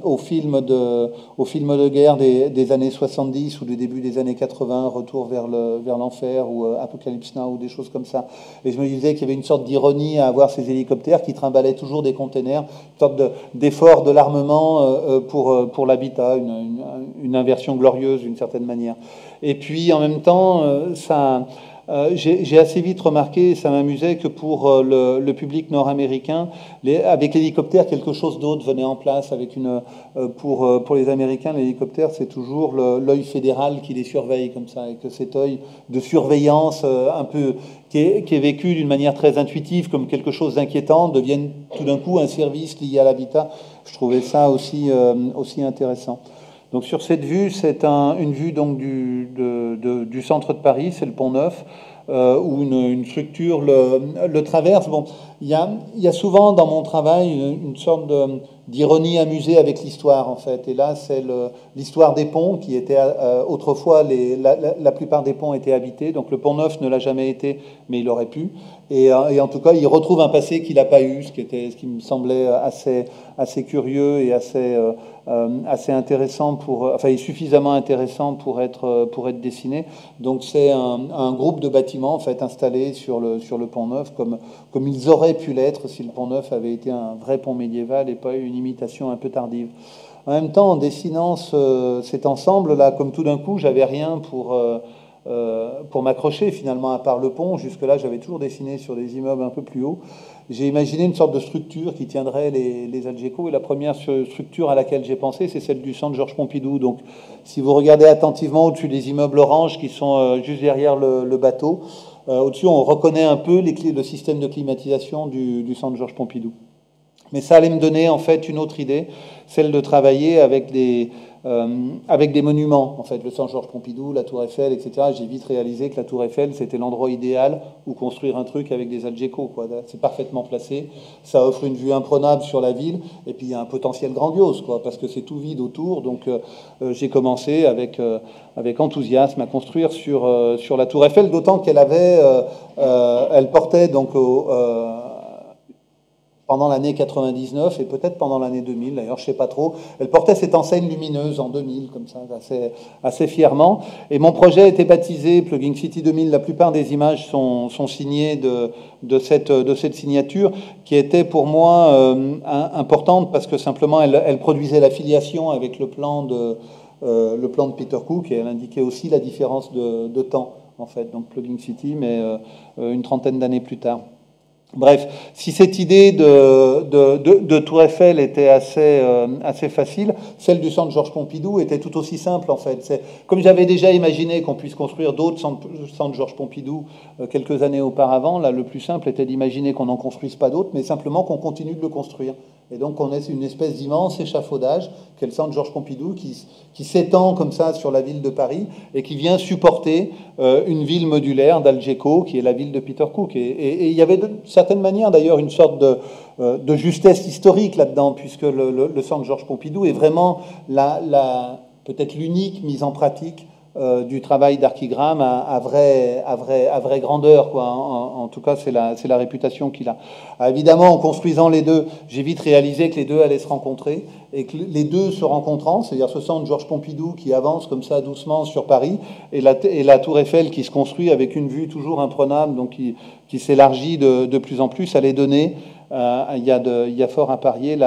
au film de guerre des années 70 ou du début des années 80, Retour vers l'enfer ou Apocalypse Now ou des choses comme ça. Et je me disais qu'il y avait une sorte d'ironie à avoir ces hélicoptères qui trimballaient toujours des containers, une sorte d'effort de l'armement pour l'habitat, une inversion glorieuse d'une certaine manière. Et puis en même temps, j'ai assez vite remarqué, et ça m'amusait, que pour le public nord-américain, avec l'hélicoptère, quelque chose d'autre venait en place. Pour les Américains, l'hélicoptère, c'est toujours l'œil fédéral qui les surveille comme ça, et que cet œil de surveillance un peu qui est vécu d'une manière très intuitive comme quelque chose d'inquiétant devienne tout d'un coup un service lié à l'habitat. Je trouvais ça aussi intéressant. Donc sur cette vue, c'est une vue donc du centre de Paris, c'est le Pont Neuf, où une structure le traverse. Bon, il y a souvent dans mon travail une sorte d'ironie amusée avec l'histoire, en fait. Et là, c'est l'histoire des ponts qui était autrefois, la plupart des ponts étaient habités. Donc le Pont Neuf ne l'a jamais été, mais il aurait pu. Et en tout cas, il retrouve un passé qu'il n'a pas eu, ce qui me semblait assez curieux et assez intéressant et suffisamment intéressant pour être dessiné. Donc c'est un groupe de bâtiments en fait installés sur le Pont Neuf comme ils auraient pu l'être si le Pont Neuf avait été un vrai pont médiéval et pas une imitation un peu tardive. En même temps, en dessinant cet ensemble là, comme tout d'un coup, j'avais rien pour m'accrocher finalement à part le pont. Jusque-là, j'avais toujours dessiné sur des immeubles un peu plus hauts. J'ai imaginé une sorte de structure qui tiendrait les Algeco, et la première structure à laquelle j'ai pensé, c'est celle du centre Georges Pompidou. Donc, si vous regardez attentivement au-dessus des immeubles orange qui sont juste derrière le bateau, au-dessus, on reconnaît un peu le système de climatisation du centre Georges Pompidou. Mais ça allait me donner en fait une autre idée, celle de travailler avec des monuments, en fait, le centre Georges Pompidou, la Tour Eiffel, etc. J'ai vite réalisé que la Tour Eiffel, c'était l'endroit idéal où construire un truc avec des Algeco, quoi. C'est parfaitement placé, ça offre une vue imprenable sur la ville, et puis il y a un potentiel grandiose, quoi, parce que c'est tout vide autour. Donc j'ai commencé avec enthousiasme à construire sur la Tour Eiffel, d'autant qu'elle elle portait donc pendant l'année 99 et peut-être pendant l'année 2000, d'ailleurs, je ne sais pas trop. Elle portait cette enseigne lumineuse en 2000, comme ça, assez fièrement. Et mon projet a été baptisé Plugging City 2000. La plupart des images sont signées de cette signature, qui était pour moi importante parce que simplement, elle produisait l'affiliation avec le plan de Peter Cook, et elle indiquait aussi la différence de temps, en fait. Donc Plugging City, mais une trentaine d'années plus tard. Bref, si cette idée de Tour Eiffel était assez facile, celle du centre Georges Pompidou était tout aussi simple en fait. Comme j'avais déjà imaginé qu'on puisse construire d'autres centres Georges Pompidou quelques années auparavant, là le plus simple était d'imaginer qu'on n'en construise pas d'autres, mais simplement qu'on continue de le construire. Et donc on ait une espèce d'immense échafaudage, qu'est le centre Georges Pompidou, qui s'étend comme ça sur la ville de Paris et qui vient supporter une ville modulaire d'Algeco, qui est la ville de Peter Cook. Et il y avait de certaine manière d'ailleurs une sorte de justesse historique là-dedans, puisque le centre Georges Pompidou est vraiment peut-être l'unique mise en pratique du travail d'Archigramme à vraie grandeur, quoi. En tout cas, c'est la réputation qu'il a. Évidemment, en construisant les deux, j'ai vite réalisé que les deux allaient se rencontrer, et que les deux se rencontrant, c'est-à-dire ce centre Georges Pompidou qui avance comme ça doucement sur Paris, et la Tour Eiffel qui se construit avec une vue toujours imprenable, donc qui s'élargit de plus en plus, allait donner, il y a fort à parier,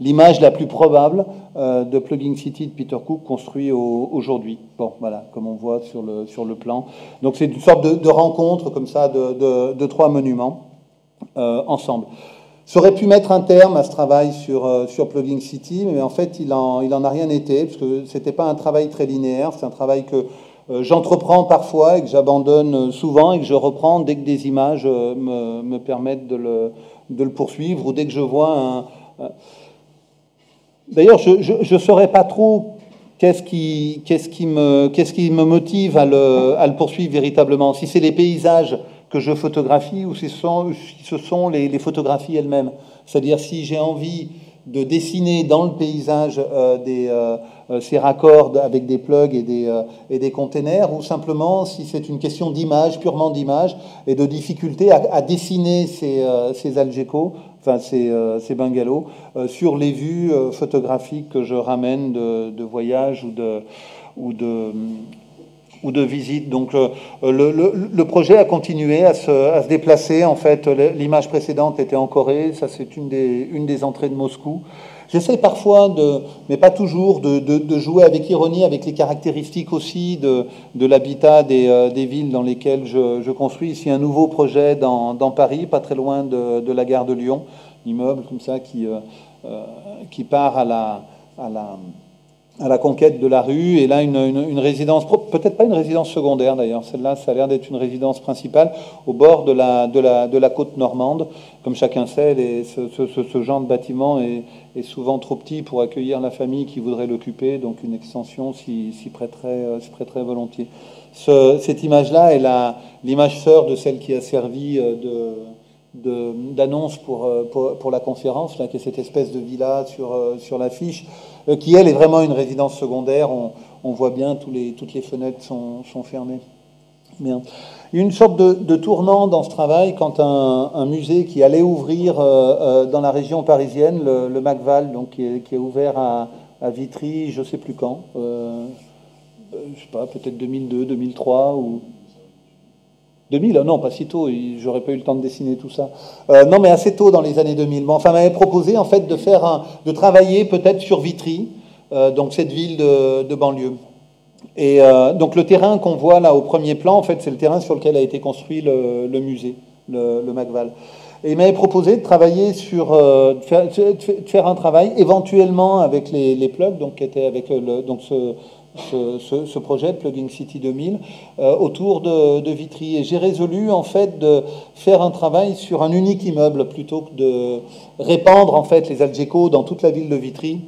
l'image la plus probable de Plugging City de Peter Cook construit aujourd'hui. Bon, voilà, comme on voit sur le plan. Donc c'est une sorte de rencontre comme ça de trois monuments ensemble. Ça aurait pu mettre un terme à ce travail sur Plugging City, mais en fait il en a rien été, parce que c'était pas un travail très linéaire, c'est un travail que j'entreprends parfois et que j'abandonne souvent et que je reprends dès que des images me permettent de le poursuivre, ou dès que je vois D'ailleurs, je ne saurais pas trop qu'est-ce qui me motive à le poursuivre véritablement? Si c'est les paysages que je photographie ou si ce sont les photographies elles-mêmes. C'est-à-dire si j'ai envie de dessiner dans le paysage ces raccords avec des plugs et des containers, ou simplement si c'est une question d'image, purement d'image, et de difficulté à dessiner ces Algeco, enfin ces bungalows, sur les vues photographiques que je ramène de voyage ou de visite. Donc le projet a continué à se déplacer. En fait, l'image précédente était en Corée, ça c'est une des entrées de Moscou. J'essaie parfois, mais pas toujours, de jouer avec ironie, avec les caractéristiques aussi de l'habitat des villes dans lesquelles je construis. Ici, un nouveau projet dans Paris, pas très loin de la gare de Lyon, immeuble comme ça qui part à la conquête de la rue, et là une résidence, peut-être pas une résidence secondaire d'ailleurs, celle-là ça a l'air d'être une résidence principale au bord de la côte normande. Comme chacun sait, ce genre de bâtiment est souvent trop petit pour accueillir la famille qui voudrait l'occuper, donc une extension s'y prêterait volontiers. Cette image-là est l'image sœur de celle qui a servi d'annonce pour la conférence, là, qui est cette espèce de villa sur l'affiche, qui elle est vraiment une résidence secondaire. On voit bien toutes les fenêtres sont fermées. Bien. Une sorte de tournant dans ce travail quand un musée qui allait ouvrir dans la région parisienne, le Macval, donc qui est ouvert à Vitry, je ne sais plus quand, je ne sais pas, peut-être 2002, 2003 ou 2000, non, pas si tôt, j'aurais pas eu le temps de dessiner tout ça. Non, mais assez tôt dans les années 2000. Bon, enfin, m'avait proposé en fait de travailler peut-être sur Vitry, donc cette ville de banlieue. Et donc le terrain qu'on voit là au premier plan, en fait, c'est le terrain sur lequel a été construit le musée, le Macval. Et il m'avait proposé de travailler de faire un travail éventuellement avec les plugs, donc qui était avec ce projet de Plugging City 2000 autour de Vitry. Et j'ai résolu en fait de faire un travail sur un unique immeuble plutôt que de répandre en fait les Algeco dans toute la ville de Vitry.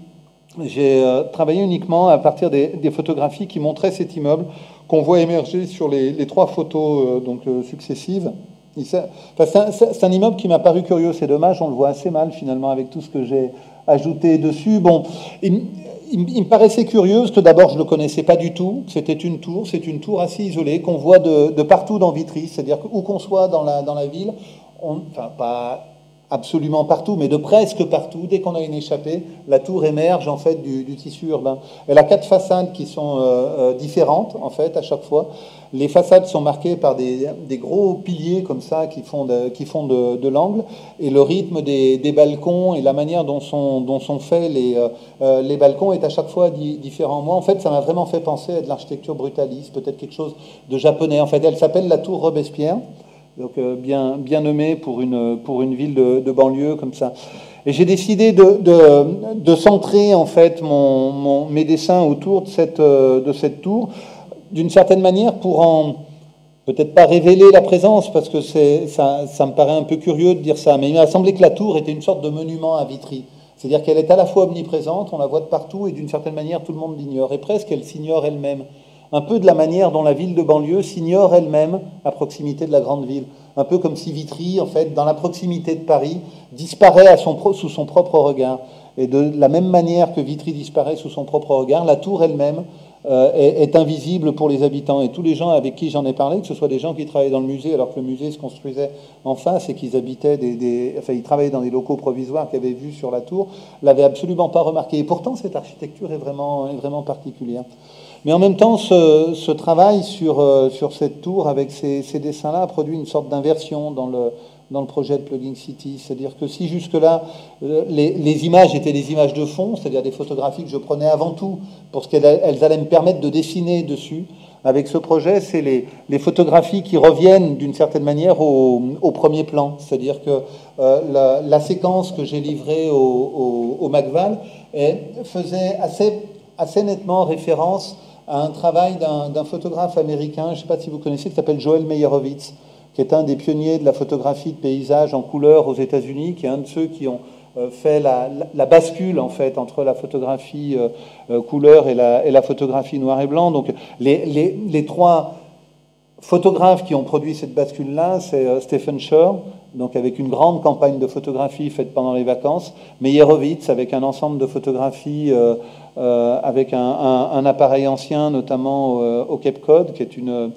J'ai travaillé uniquement à partir des photographies qui montraient cet immeuble qu'on voit émerger sur les trois photos successives. C'est un immeuble qui m'a paru curieux, c'est dommage, on le voit assez mal finalement avec tout ce que j'ai ajouté dessus. Bon, il me paraissait curieux parce que d'abord je ne le connaissais pas du tout. C'était une tour, c'est une tour assez isolée qu'on voit de partout dans Vitry, c'est-à-dire où qu'on soit dans la ville, enfin pas absolument partout, mais de presque partout. Dès qu'on a une échappée, la tour émerge en fait du tissu urbain. Elle a 4 façades qui sont différentes en fait à chaque fois. Les façades sont marquées par des gros piliers comme ça qui font de l'angle, et le rythme des balcons et la manière dont sont faits les balcons est à chaque fois différent. Moi en fait ça m'a vraiment fait penser à de l'architecture brutaliste, peut-être quelque chose de japonais. En fait elle s'appelle la tour Robespierre. Donc bien nommé pour une ville de banlieue comme ça. Et j'ai décidé de centrer en fait mes dessins autour de cette tour, d'une certaine manière pour peut-être pas révéler la présence, parce que ça me paraît un peu curieux de dire ça, mais il m'a semblé que la tour était une sorte de monument à Vitry. C'est-à-dire qu'elle est à la fois omniprésente, on la voit de partout, et d'une certaine manière tout le monde l'ignore, et presque elle s'ignore elle-même. Un peu de la manière dont la ville de banlieue s'ignore elle-même à proximité de la grande ville. Un peu comme si Vitry, en fait, dans la proximité de Paris, disparaît sous son propre regard. Et de la même manière que Vitry disparaît sous son propre regard, la tour elle-même est invisible pour les habitants. Et tous les gens avec qui j'en ai parlé, que ce soit des gens qui travaillaient dans le musée alors que le musée se construisait en face et qu'ils habitaient ils travaillaient dans des locaux provisoires qu'ils avaient vus sur la tour, l'avaient absolument pas remarqué. Et pourtant, cette architecture est vraiment particulière. Mais en même temps, ce travail sur cette tour avec ces dessins-là a produit une sorte d'inversion dans le projet de Plugging City. C'est-à-dire que si jusque-là, les images étaient des images de fond, c'est-à-dire des photographies que je prenais avant tout parce qu'elles allaient me permettre de dessiner dessus, avec ce projet, c'est les photographies qui reviennent d'une certaine manière au premier plan. C'est-à-dire que la séquence que j'ai livrée au Macval faisait assez nettement référence à un travail d'un photographe américain, je ne sais pas si vous connaissez, qui s'appelle Joel Meyerowitz, qui est un des pionniers de la photographie de paysage en couleur aux États-Unis, qui est un de ceux qui ont fait la bascule en fait entre la photographie couleur et la photographie noir et blanc. Donc les trois photographes qui ont produit cette bascule-là, c'est Stephen Shore, donc avec une grande campagne de photographie faite pendant les vacances, Meyerowitz avec un ensemble de photographies avec un appareil ancien, notamment au Cape Cod, qui est une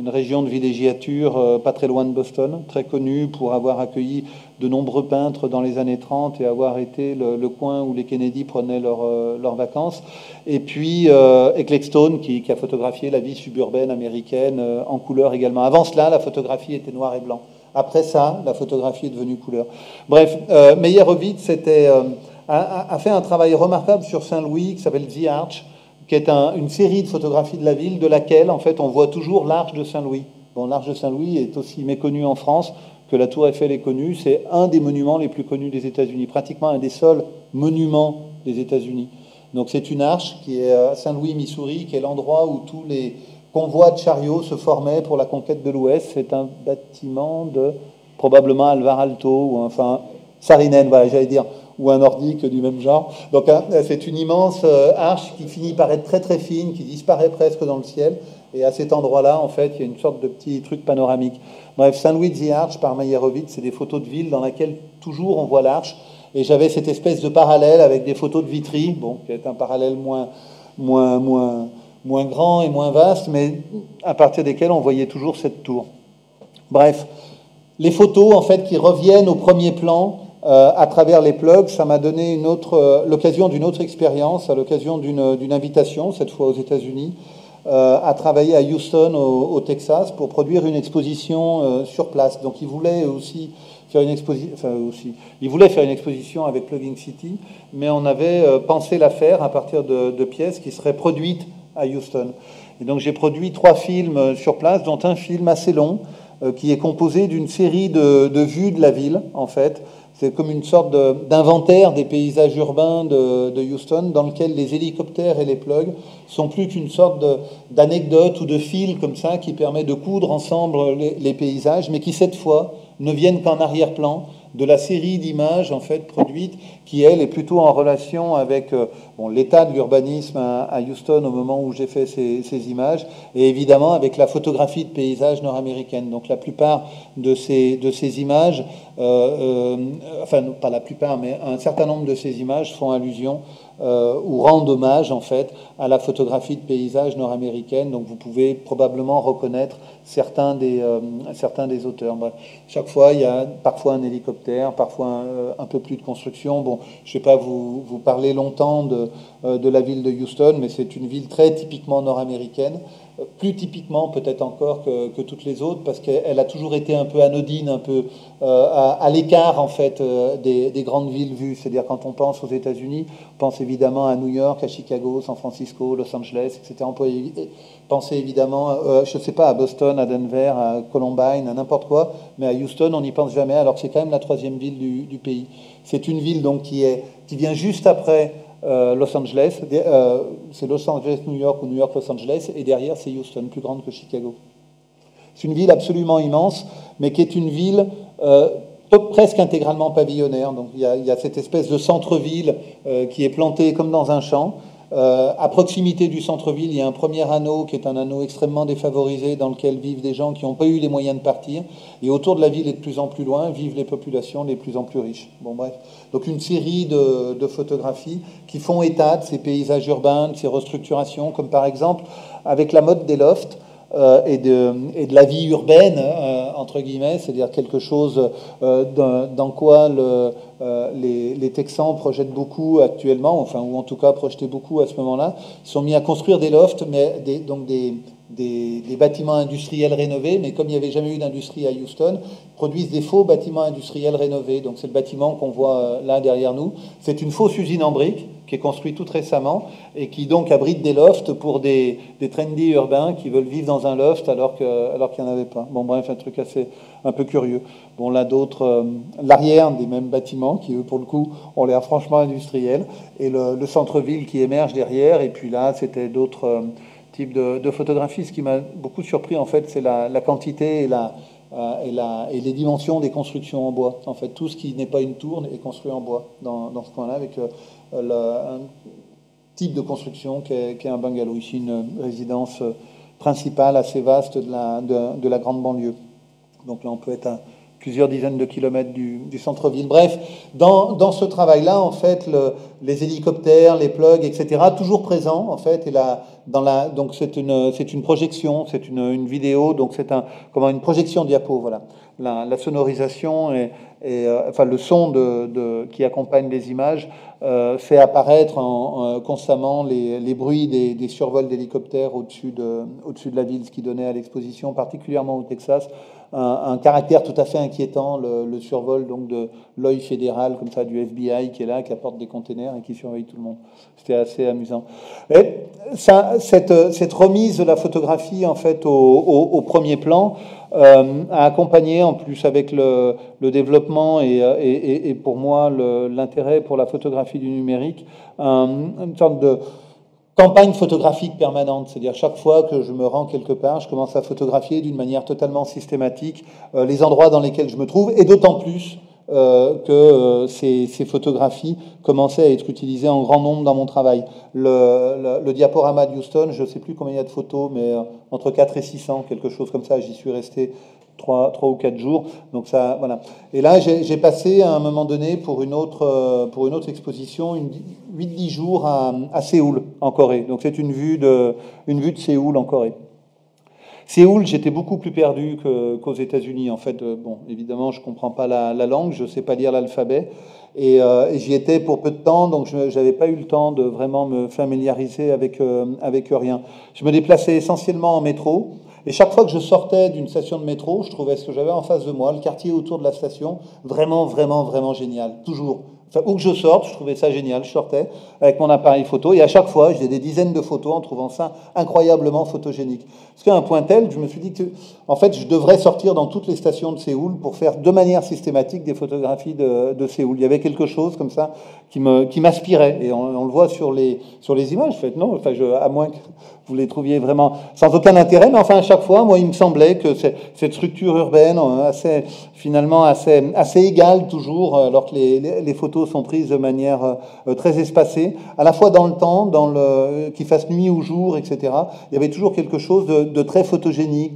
région de villégiature pas très loin de Boston, très connue pour avoir accueilli de nombreux peintres dans les années 30 et avoir été le coin où les Kennedy prenaient leurs vacances. Et puis Ecclestone qui a photographié la vie suburbaine américaine en couleur également. Avant cela, la photographie était noir et blanc. Après ça, la photographie est devenue couleur. Bref, Meyerowitz a fait un travail remarquable sur Saint-Louis qui s'appelle The Arch, qui est une série de photographies de la ville de laquelle, en fait, on voit toujours l'Arche de Saint-Louis. Bon, l'Arche de Saint-Louis est aussi méconnue en France que la Tour Eiffel est connue. C'est un des monuments les plus connus des États-Unis, pratiquement un des seuls monuments des États-Unis. Donc c'est une arche qui est à Saint-Louis, Missouri, qui est l'endroit où tous les convois de chariots se formaient pour la conquête de l'Ouest. C'est un bâtiment de probablement Alvar Aalto, ou enfin Saarinen, voilà, j'allais dire, ou un nordique du même genre. Donc c'est une immense arche qui finit par être très très fine, qui disparaît presque dans le ciel. Et à cet endroit-là, en fait, il y a une sorte de petit truc panoramique. Bref, Saint-Louis the Arch par Meyerowitz, c'est des photos de ville dans laquelle toujours on voit l'arche. Et j'avais cette espèce de parallèle avec des photos de Vitry, bon, qui est un parallèle moins grand et moins vaste, mais à partir desquels on voyait toujours cette tour. Bref, les photos, en fait, qui reviennent au premier plan à travers les plugs, ça m'a donné l'occasion d'une autre expérience, à l'occasion d'une invitation, cette fois aux États-Unis, à travailler à Houston, au Texas, pour produire une exposition sur place. Donc, il voulait aussi faire une exposition, il voulait faire une exposition avec Plugging City, mais on avait pensé la faire à partir de pièces qui seraient produites à Houston. Et donc, j'ai produit 3 films sur place, dont un film assez long, qui est composé d'une série de vues de la ville, en fait. C'est comme une sorte d'inventaire des paysages urbains de Houston, dans lequel les hélicoptères et les plugs sont plus qu'une sorte d'anecdote ou de fil comme ça qui permet de coudre ensemble les paysages, mais qui cette fois ne viennent qu'en arrière-plan de la série d'images en fait produites, qui elle est plutôt en relation avec l'état de l'urbanisme à Houston au moment où j'ai fait ces images, et évidemment avec la photographie de paysages nord-américaines. Donc la plupart de ces images, enfin pas la plupart, mais un certain nombre de ces images font allusion ou rendent hommage en fait à la photographie de paysages nord-américaine. Donc vous pouvez probablement reconnaître certains des auteurs. Bref, chaque fois il y a parfois un hélicoptère, parfois un peu plus de construction. Bon, je ne vais pas vous parler longtemps de la ville de Houston, mais c'est une ville très typiquement nord-américaine, plus typiquement peut-être encore que toutes les autres, parce qu'elle a toujours été un peu anodine, un peu à l'écart en fait des grandes villes vues. C'est-à-dire quand on pense aux États-Unis, on pense évidemment à New York, à Chicago, San Francisco, Los Angeles, etc. On peut penser évidemment, je ne sais pas, à Boston, à Denver, à Columbine, à n'importe quoi, mais à Houston, on n'y pense jamais, alors que c'est quand même la 3e ville du pays. C'est une ville donc qui vient juste après Los Angeles, c'est Los Angeles, New York ou New York, Los Angeles, et derrière c'est Houston, plus grande que Chicago. C'est une ville absolument immense, mais qui est une ville presque intégralement pavillonnaire. Donc il y a cette espèce de centre-ville qui est planté comme dans un champ. À proximité du centre-ville, il y a un premier anneau qui est un anneau extrêmement défavorisé dans lequel vivent des gens qui n'ont pas eu les moyens de partir. Et autour de la ville et de plus en plus loin vivent les populations les plus en plus riches. Bon, bref. Donc une série de photographies qui font état de ces paysages urbains, de ces restructurations, comme par exemple avec la mode des lofts. Et de la vie urbaine, entre guillemets, c'est-à-dire quelque chose dans quoi les Texans projettent beaucoup actuellement, enfin, ou en tout cas projetaient beaucoup à ce moment-là. Ils sont mis à construire des lofts, mais des bâtiments industriels rénovés, mais comme il n'y avait jamais eu d'industrie à Houston, ils produisent des faux bâtiments industriels rénovés. Donc c'est le bâtiment qu'on voit là derrière nous. C'est une fausse usine en briques qui est construite toute récemment et qui donc abrite des lofts pour des trendy urbains qui veulent vivre dans un loft alors qu'il n'y en avait pas. Bon bref, un truc un peu curieux. Bon là d'autres, l'arrière des mêmes bâtiments qui eux pour le coup ont l'air franchement industriels, et le centre-ville qui émerge derrière, et puis là c'était d'autres type de photographie. Ce qui m'a beaucoup surpris, en fait, c'est la quantité et les dimensions des constructions en bois. En fait, tout ce qui n'est pas une tour est construit en bois dans ce coin-là, avec un type de construction qui est un bungalow. Ici, une résidence principale assez vaste de la grande banlieue. Donc là, on peut être à plusieurs dizaines de kilomètres du centre-ville. Bref, dans ce travail-là, en fait, les hélicoptères, les plugs, etc., toujours présents, en fait. Et donc c'est une projection, c'est une vidéo, donc c'est une projection diapo, voilà. La sonorisation enfin le son qui accompagne les images fait apparaître constamment les bruits des survols d'hélicoptères au-dessus de la ville, ce qui donnait à l'exposition, particulièrement au Texas, un caractère tout à fait inquiétant, le survol donc de l'œil fédéral comme ça du FBI qui est là, qui apporte des containers et qui surveille tout le monde. C'était assez amusant. Et cette remise de la photographie en fait au premier plan a accompagné en plus avec le développement et pour moi l'intérêt pour la photographie du numérique, une sorte de campagne photographique permanente, c'est-à-dire chaque fois que je me rends quelque part, je commence à photographier d'une manière totalement systématique les endroits dans lesquels je me trouve, et d'autant plus que ces photographies commençaient à être utilisées en grand nombre dans mon travail. Le diaporama de Houston, je ne sais plus combien il y a de photos, mais entre 4 et 600, quelque chose comme ça, j'y suis resté 3 ou 4 jours. Donc ça, voilà. Et là, j'ai passé à un moment donné pour une autre exposition 8-10 jours à Séoul, en Corée. Donc c'est une vue de Séoul en Corée. Séoul, j'étais beaucoup plus perdu qu'aux États-Unis. En fait, bon, évidemment, je comprends pas la langue, je sais pas lire l'alphabet, et j'y étais pour peu de temps, donc je n'avais pas eu le temps de vraiment me familiariser avec rien. Je me déplaçais essentiellement en métro. Et chaque fois que je sortais d'une station de métro, je trouvais ce que j'avais en face de moi, le quartier autour de la station, vraiment, vraiment, vraiment génial. Toujours. Enfin, où que je sorte, je trouvais ça génial. Je sortais avec mon appareil photo et à chaque fois, j'ai des dizaines de photos en trouvant ça incroyablement photogénique. Parce qu'à un point tel, je me suis dit que, en fait, je devrais sortir dans toutes les stations de Séoul pour faire de manière systématique des photographies de Séoul. Il y avait quelque chose comme ça qui m'aspirait. Et on le voit sur les images. En fait, non, enfin, à moins que vous les trouviez vraiment sans aucun intérêt, mais enfin à chaque fois, moi, il me semblait que cette structure urbaine, finalement assez égale toujours, alors que les photos sont prises de manière très espacée, à la fois dans le temps, qu'il fasse nuit ou jour, etc. Il y avait toujours quelque chose de très photogénique,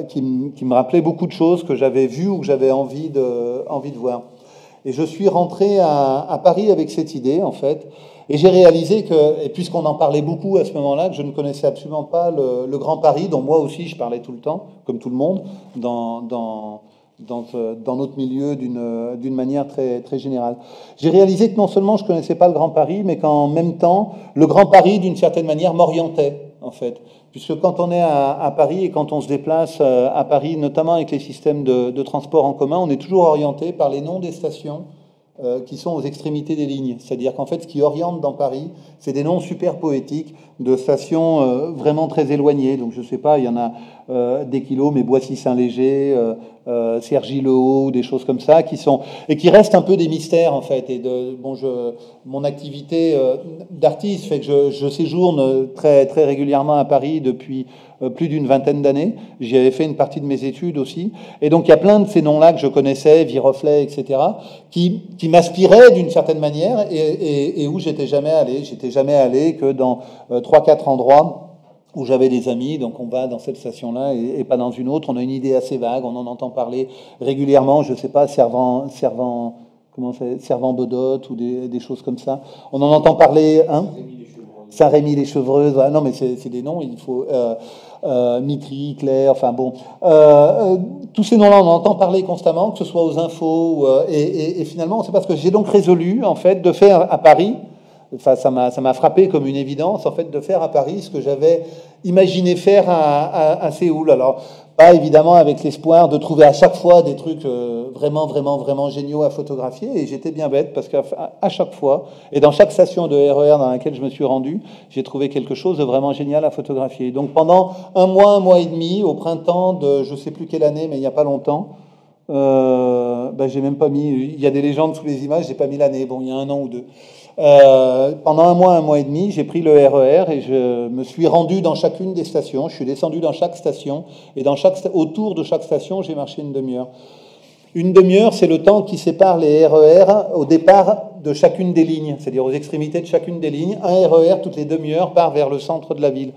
qui me rappelait beaucoup de choses que j'avais vues ou que j'avais envie de voir. Et je suis rentré à Paris avec cette idée, en fait. Et j'ai réalisé que, et puisqu'on en parlait beaucoup à ce moment-là, que je ne connaissais absolument pas le Grand Paris, dont moi aussi je parlais tout le temps, comme tout le monde, dans notre milieu d'une manière très, très générale. J'ai réalisé que non seulement je ne connaissais pas le Grand Paris, mais qu'en même temps, le Grand Paris, d'une certaine manière, m'orientait, en fait. Puisque quand on est à Paris et quand on se déplace à Paris, notamment avec les systèmes de transport en commun, on est toujours orienté par les noms des stations qui sont aux extrémités des lignes. C'est-à-dire qu'en fait, ce qui oriente dans Paris, c'est des noms super poétiques de stations vraiment très éloignées. Donc, je ne sais pas, il y en a des kilos, mais Boissy-Saint-Léger, Cergy-le-Haut, des choses comme ça, qui restent un peu des mystères, en fait. Et mon activité d'artiste fait que je séjourne très, très régulièrement à Paris depuis plus d'une vingtaine d'années. J'y avais fait une partie de mes études aussi. Et donc, il y a plein de ces noms-là que je connaissais, Viroflay, etc., qui m'aspiraient d'une certaine manière et où j'étais jamais allé. J'étais jamais allé que dans 3-4 endroits où j'avais des amis, donc on va dans cette station-là et pas dans une autre. On a une idée assez vague, on en entend parler régulièrement, je sais pas, Servan-Bodot ou des choses comme ça. On en entend parler, hein, Saint-Rémy-les-Chevreuses, voilà. Non mais c'est des noms, il faut... Mitry, Claire, enfin bon, tous ces noms-là, on en entend parler constamment, que ce soit aux infos, et finalement, c'est parce que j'ai donc résolu, en fait, de faire à Paris, enfin, ça m'a frappé comme une évidence, en fait, de faire à Paris ce que j'avais imaginé faire à Séoul. Alors, pas évidemment avec l'espoir de trouver à chaque fois des trucs vraiment, vraiment, vraiment géniaux à photographier, et j'étais bien bête parce qu'à chaque fois, et dans chaque station de RER dans laquelle je me suis rendu, j'ai trouvé quelque chose de vraiment génial à photographier. Donc pendant un mois et demi, au printemps de je sais plus quelle année, mais il n'y a pas longtemps, j'ai même pas mis, il y a des légendes sous les images, j'ai pas mis l'année, bon, il y a 1 an ou 2. Pendant 1 mois et demi, j'ai pris le RER et je me suis rendu dans chacune des stations. Je suis descendu dans chaque station et autour de chaque station, j'ai marché une demi-heure. Une demi-heure, c'est le temps qui sépare les RER au départ de chacune des lignes, c'est-à-dire aux extrémités de chacune des lignes. Un RER, toutes les demi-heures, part vers le centre de la ville.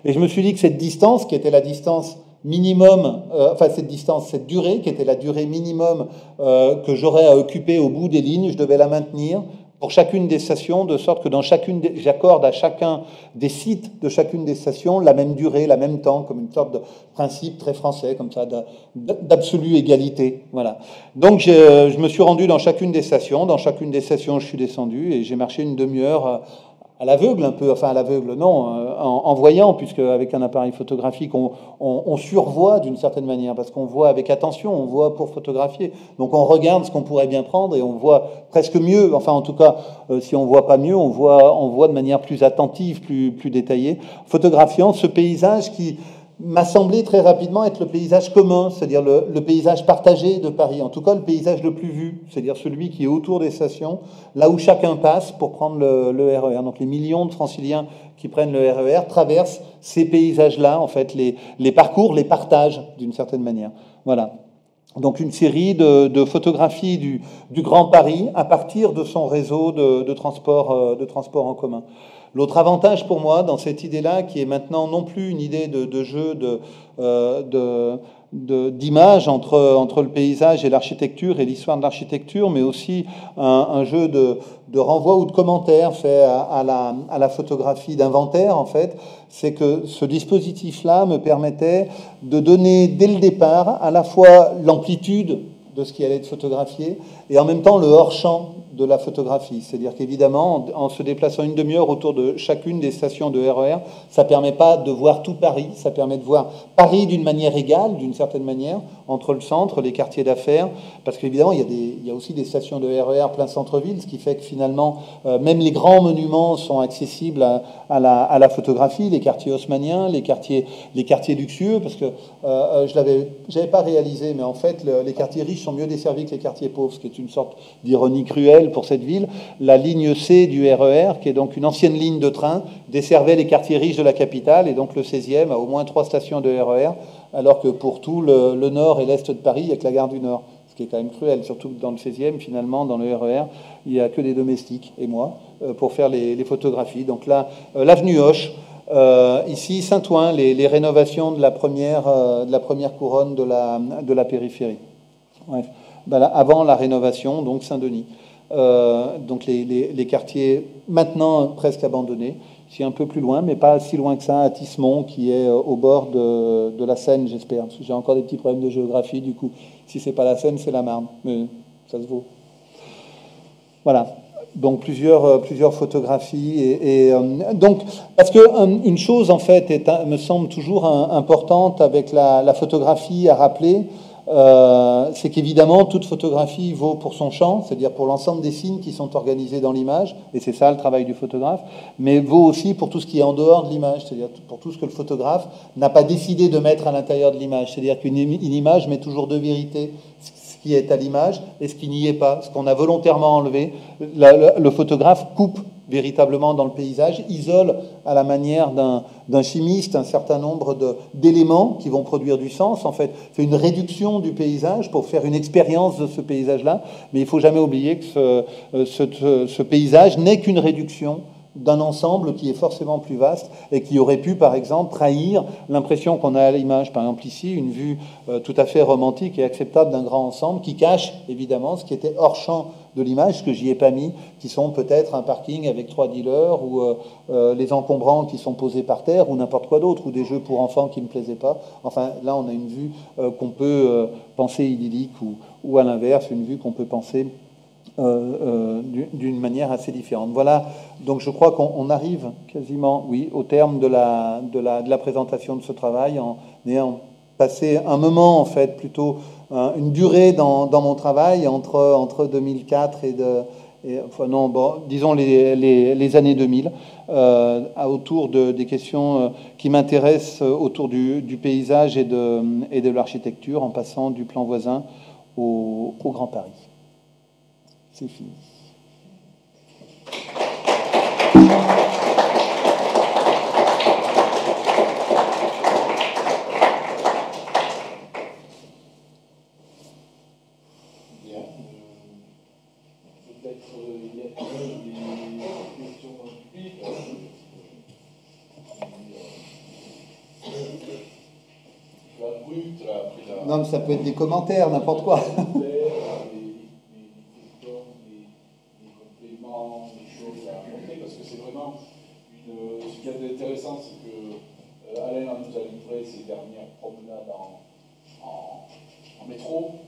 Et je me suis dit que cette distance, qui était la distance minimum, cette durée, qui était la durée minimum que j'aurais à occuper au bout des lignes, je devais la maintenir pour chacune des stations, de sorte que j'accorde à chacun des sites de chacune des stations la même durée, la même temps, comme une sorte de principe très français, comme ça, d'absolue égalité. Voilà. Donc je me suis rendu dans chacune des stations. Dans chacune des stations, je suis descendu et j'ai marché une demi-heure à l'aveugle un peu, enfin à l'aveugle, non, en voyant, puisque avec un appareil photographique, on survoit d'une certaine manière, parce qu'on voit avec attention, on voit pour photographier. Donc on regarde ce qu'on pourrait bien prendre et on voit presque mieux, enfin en tout cas, si on voit pas mieux, on voit de manière plus attentive, plus détaillée, photographiant ce paysage qui m'a semblé très rapidement être le paysage commun, c'est-à-dire le paysage partagé de Paris, en tout cas le paysage le plus vu, c'est-à-dire celui qui est autour des stations, là où chacun passe pour prendre le RER. Donc les millions de franciliens qui prennent le RER traversent ces paysages-là, en fait, les parcours, les partagent d'une certaine manière. Voilà. Donc une série de photographies du Grand Paris à partir de son réseau de transport en commun. L'autre avantage pour moi dans cette idée-là, qui est maintenant non plus une idée de jeu d'image entre le paysage et l'architecture et l'histoire de l'architecture, mais aussi un jeu de renvoi ou de commentaires fait à la photographie d'inventaire, en fait, c'est que ce dispositif-là me permettait de donner dès le départ à la fois l'amplitude de ce qui allait être photographié et en même temps le hors-champ de la photographie. C'est-à-dire qu'évidemment, en se déplaçant une demi-heure autour de chacune des stations de RER, ça ne permet pas de voir tout Paris, ça permet de voir Paris d'une manière égale, d'une certaine manière, entre le centre, les quartiers d'affaires, parce qu'évidemment, il y a aussi des stations de RER plein centre-ville, ce qui fait que finalement, même les grands monuments sont accessibles à la photographie, les quartiers haussmanniens, les quartiers luxueux, parce que je n'avais pas réalisé, mais en fait, les quartiers riches sont mieux desservis que les quartiers pauvres, ce qui est une sorte d'ironie cruelle pour cette ville. La ligne C du RER, qui est donc une ancienne ligne de train, desservait les quartiers riches de la capitale, et donc le 16e a au moins 3 stations de RER, alors que pour tout le nord et l'est de Paris, il n'y a que la gare du Nord, ce qui est quand même cruel, surtout que dans le 16e, finalement, dans le RER, il n'y a que des domestiques, et moi, pour faire les photographies. Donc là, l'avenue Hoche, ici Saint-Ouen, les rénovations de la première couronne de la périphérie. Bref. Ben là, avant la rénovation, donc Saint-Denis. Donc les quartiers maintenant presque abandonnés. Ici un peu plus loin, mais pas si loin que ça, à Tissemont, qui est au bord de la Seine, j'espère. Parce que j'ai encore des petits problèmes de géographie, du coup. Si c'est pas la Seine, c'est la Marne. Mais ça se vaut. Voilà. Donc plusieurs photographies. Donc, parce que une chose, en fait, me semble toujours importante avec la photographie à rappeler, c'est qu'évidemment, toute photographie vaut pour son champ, c'est-à-dire pour l'ensemble des signes qui sont organisés dans l'image, et c'est ça le travail du photographe, mais vaut aussi pour tout ce qui est en dehors de l'image, c'est-à-dire pour tout ce que le photographe n'a pas décidé de mettre à l'intérieur de l'image. C'est-à-dire qu'une image met toujours deux vérités, ce qui est à l'image et ce qui n'y est pas, ce qu'on a volontairement enlevé. Le photographe coupe véritablement dans le paysage, isole à la manière d'un chimiste un certain nombre d'éléments qui vont produire du sens. En fait, c'est une réduction du paysage pour faire une expérience de ce paysage-là, mais il ne faut jamais oublier que ce paysage n'est qu'une réduction d'un ensemble qui est forcément plus vaste et qui aurait pu, par exemple, trahir l'impression qu'on a à l'image. Par exemple, ici, une vue tout à fait romantique et acceptable d'un grand ensemble qui cache, évidemment, ce qui était hors champ de l'image, ce que j'y ai pas mis, qui sont peut-être un parking avec 3 dealers ou les encombrants qui sont posés par terre ou n'importe quoi d'autre, ou des jeux pour enfants qui ne me plaisaient pas. Enfin, là, on a une vue qu'on peut penser idyllique ou à l'inverse, une vue qu'on peut penser d'une manière assez différente. Voilà, donc je crois qu'on arrive quasiment, oui, au terme de la présentation de ce travail, en ayant passé un moment, en fait, plutôt une durée dans mon travail entre 2004 disons les années 2000, autour des questions qui m'intéressent autour du paysage et de l'architecture, en passant du plan voisin au Grand Paris. C'est fini. Non, mais ça peut être des commentaires, n'importe quoi. Des compléments, des choses à apporter, parce que c'est vraiment ce qui est intéressant, c'est que Alain nous a livré ses dernières promenades en métro.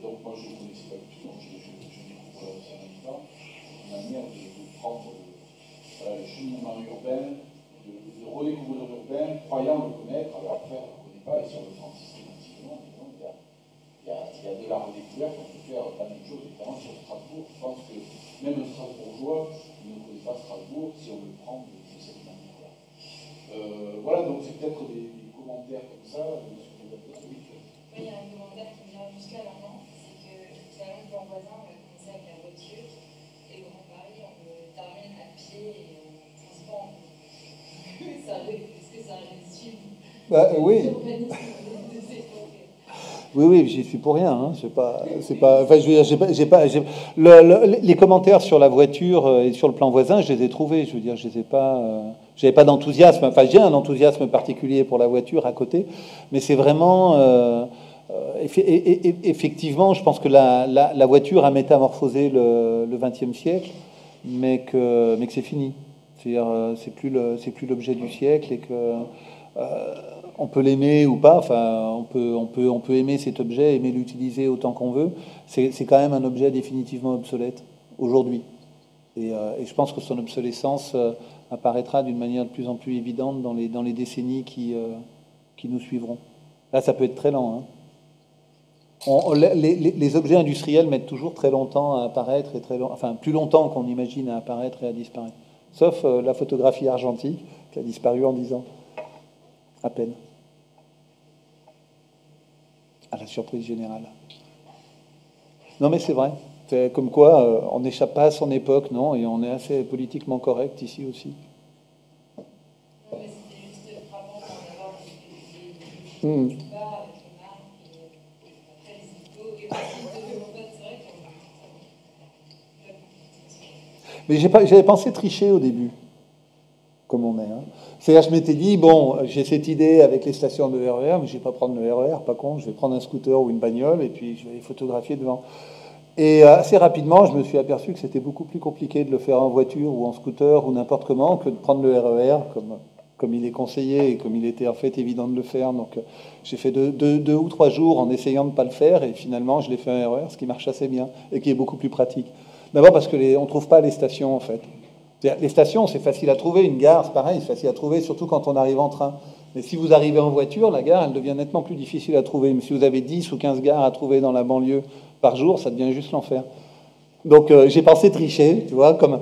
Donc moi je ne connaissais pas du tout, donc je découvre aussi en même temps une manière de prendre le cheminement urbain, de redécouvrir l'urbain, croyant le connaître, alors après on ne le connaît pas, et si on le prend systématiquement, il y a de la redécouverte, on peut faire la même chose, évidemment sur Strasbourg. Je pense que même un Strasbourgeois ne connaît pas Strasbourg si on le prend de cette manière-là. Voilà, donc c'est peut-être des commentaires comme ça. Il y a un commentaire qui me vient juste là maintenant, c'est que finalement, le plan voisin, on va commencer avec la voiture, et le Grand Paris, on le termine à pied et en transport. Est-ce que ça résume oui. l'urbanisme de ces époques? Oui, j'y suis pour rien. Hein. Enfin, je veux dire, les commentaires sur la voiture et sur le plan voisin, je les ai trouvés. Je veux dire, je les ai pas. J'avais pas d'enthousiasme. Enfin, j'ai un enthousiasme particulier pour la voiture à côté, mais c'est vraiment. Effectivement, je pense que la voiture a métamorphosé le XXe siècle, mais que c'est fini. C'est-à-dire, c'est plus l'objet du siècle et que. On peut l'aimer ou pas, enfin, on peut aimer cet objet, aimer l'utiliser autant qu'on veut. C'est quand même un objet définitivement obsolète aujourd'hui. Et je pense que son obsolescence apparaîtra d'une manière de plus en plus évidente dans les décennies qui nous suivront. Là, ça peut être très lent. Hein. Les objets industriels mettent toujours très longtemps à apparaître, enfin plus longtemps qu'on imagine à apparaître et à disparaître. Sauf la photographie argentique qui a disparu en 10 ans. À peine. À la surprise générale. Non mais c'est vrai. C'est comme quoi on n'échappe pas à son époque, non, et on est assez politiquement correct ici aussi. Non, mais c'était juste frappant d'avoir des bars avec les marques et après les éditos et aussi en fait, c'est vrai que. Mais j'avais pensé tricher au début, comme on est. Hein. C'est-à-dire, je m'étais dit, bon, j'ai cette idée avec les stations de RER, mais je ne vais pas prendre le RER, pas con, je vais prendre un scooter ou une bagnole et puis je vais les photographier devant. Et assez rapidement, je me suis aperçu que c'était beaucoup plus compliqué de le faire en voiture ou en scooter ou n'importe comment que de prendre le RER comme il est conseillé et comme il était en fait évident de le faire. Donc j'ai fait deux ou 3 jours en essayant de ne pas le faire et finalement je l'ai fait en RER, ce qui marche assez bien et qui est beaucoup plus pratique. D'abord parce qu'on ne trouve pas les stations en fait. Les stations, c'est facile à trouver. Une gare, c'est pareil, c'est facile à trouver, surtout quand on arrive en train. Mais si vous arrivez en voiture, la gare, elle devient nettement plus difficile à trouver. Mais si vous avez 10 ou 15 gares à trouver dans la banlieue par jour, ça devient juste l'enfer. Donc j'ai pensé tricher, tu vois, comme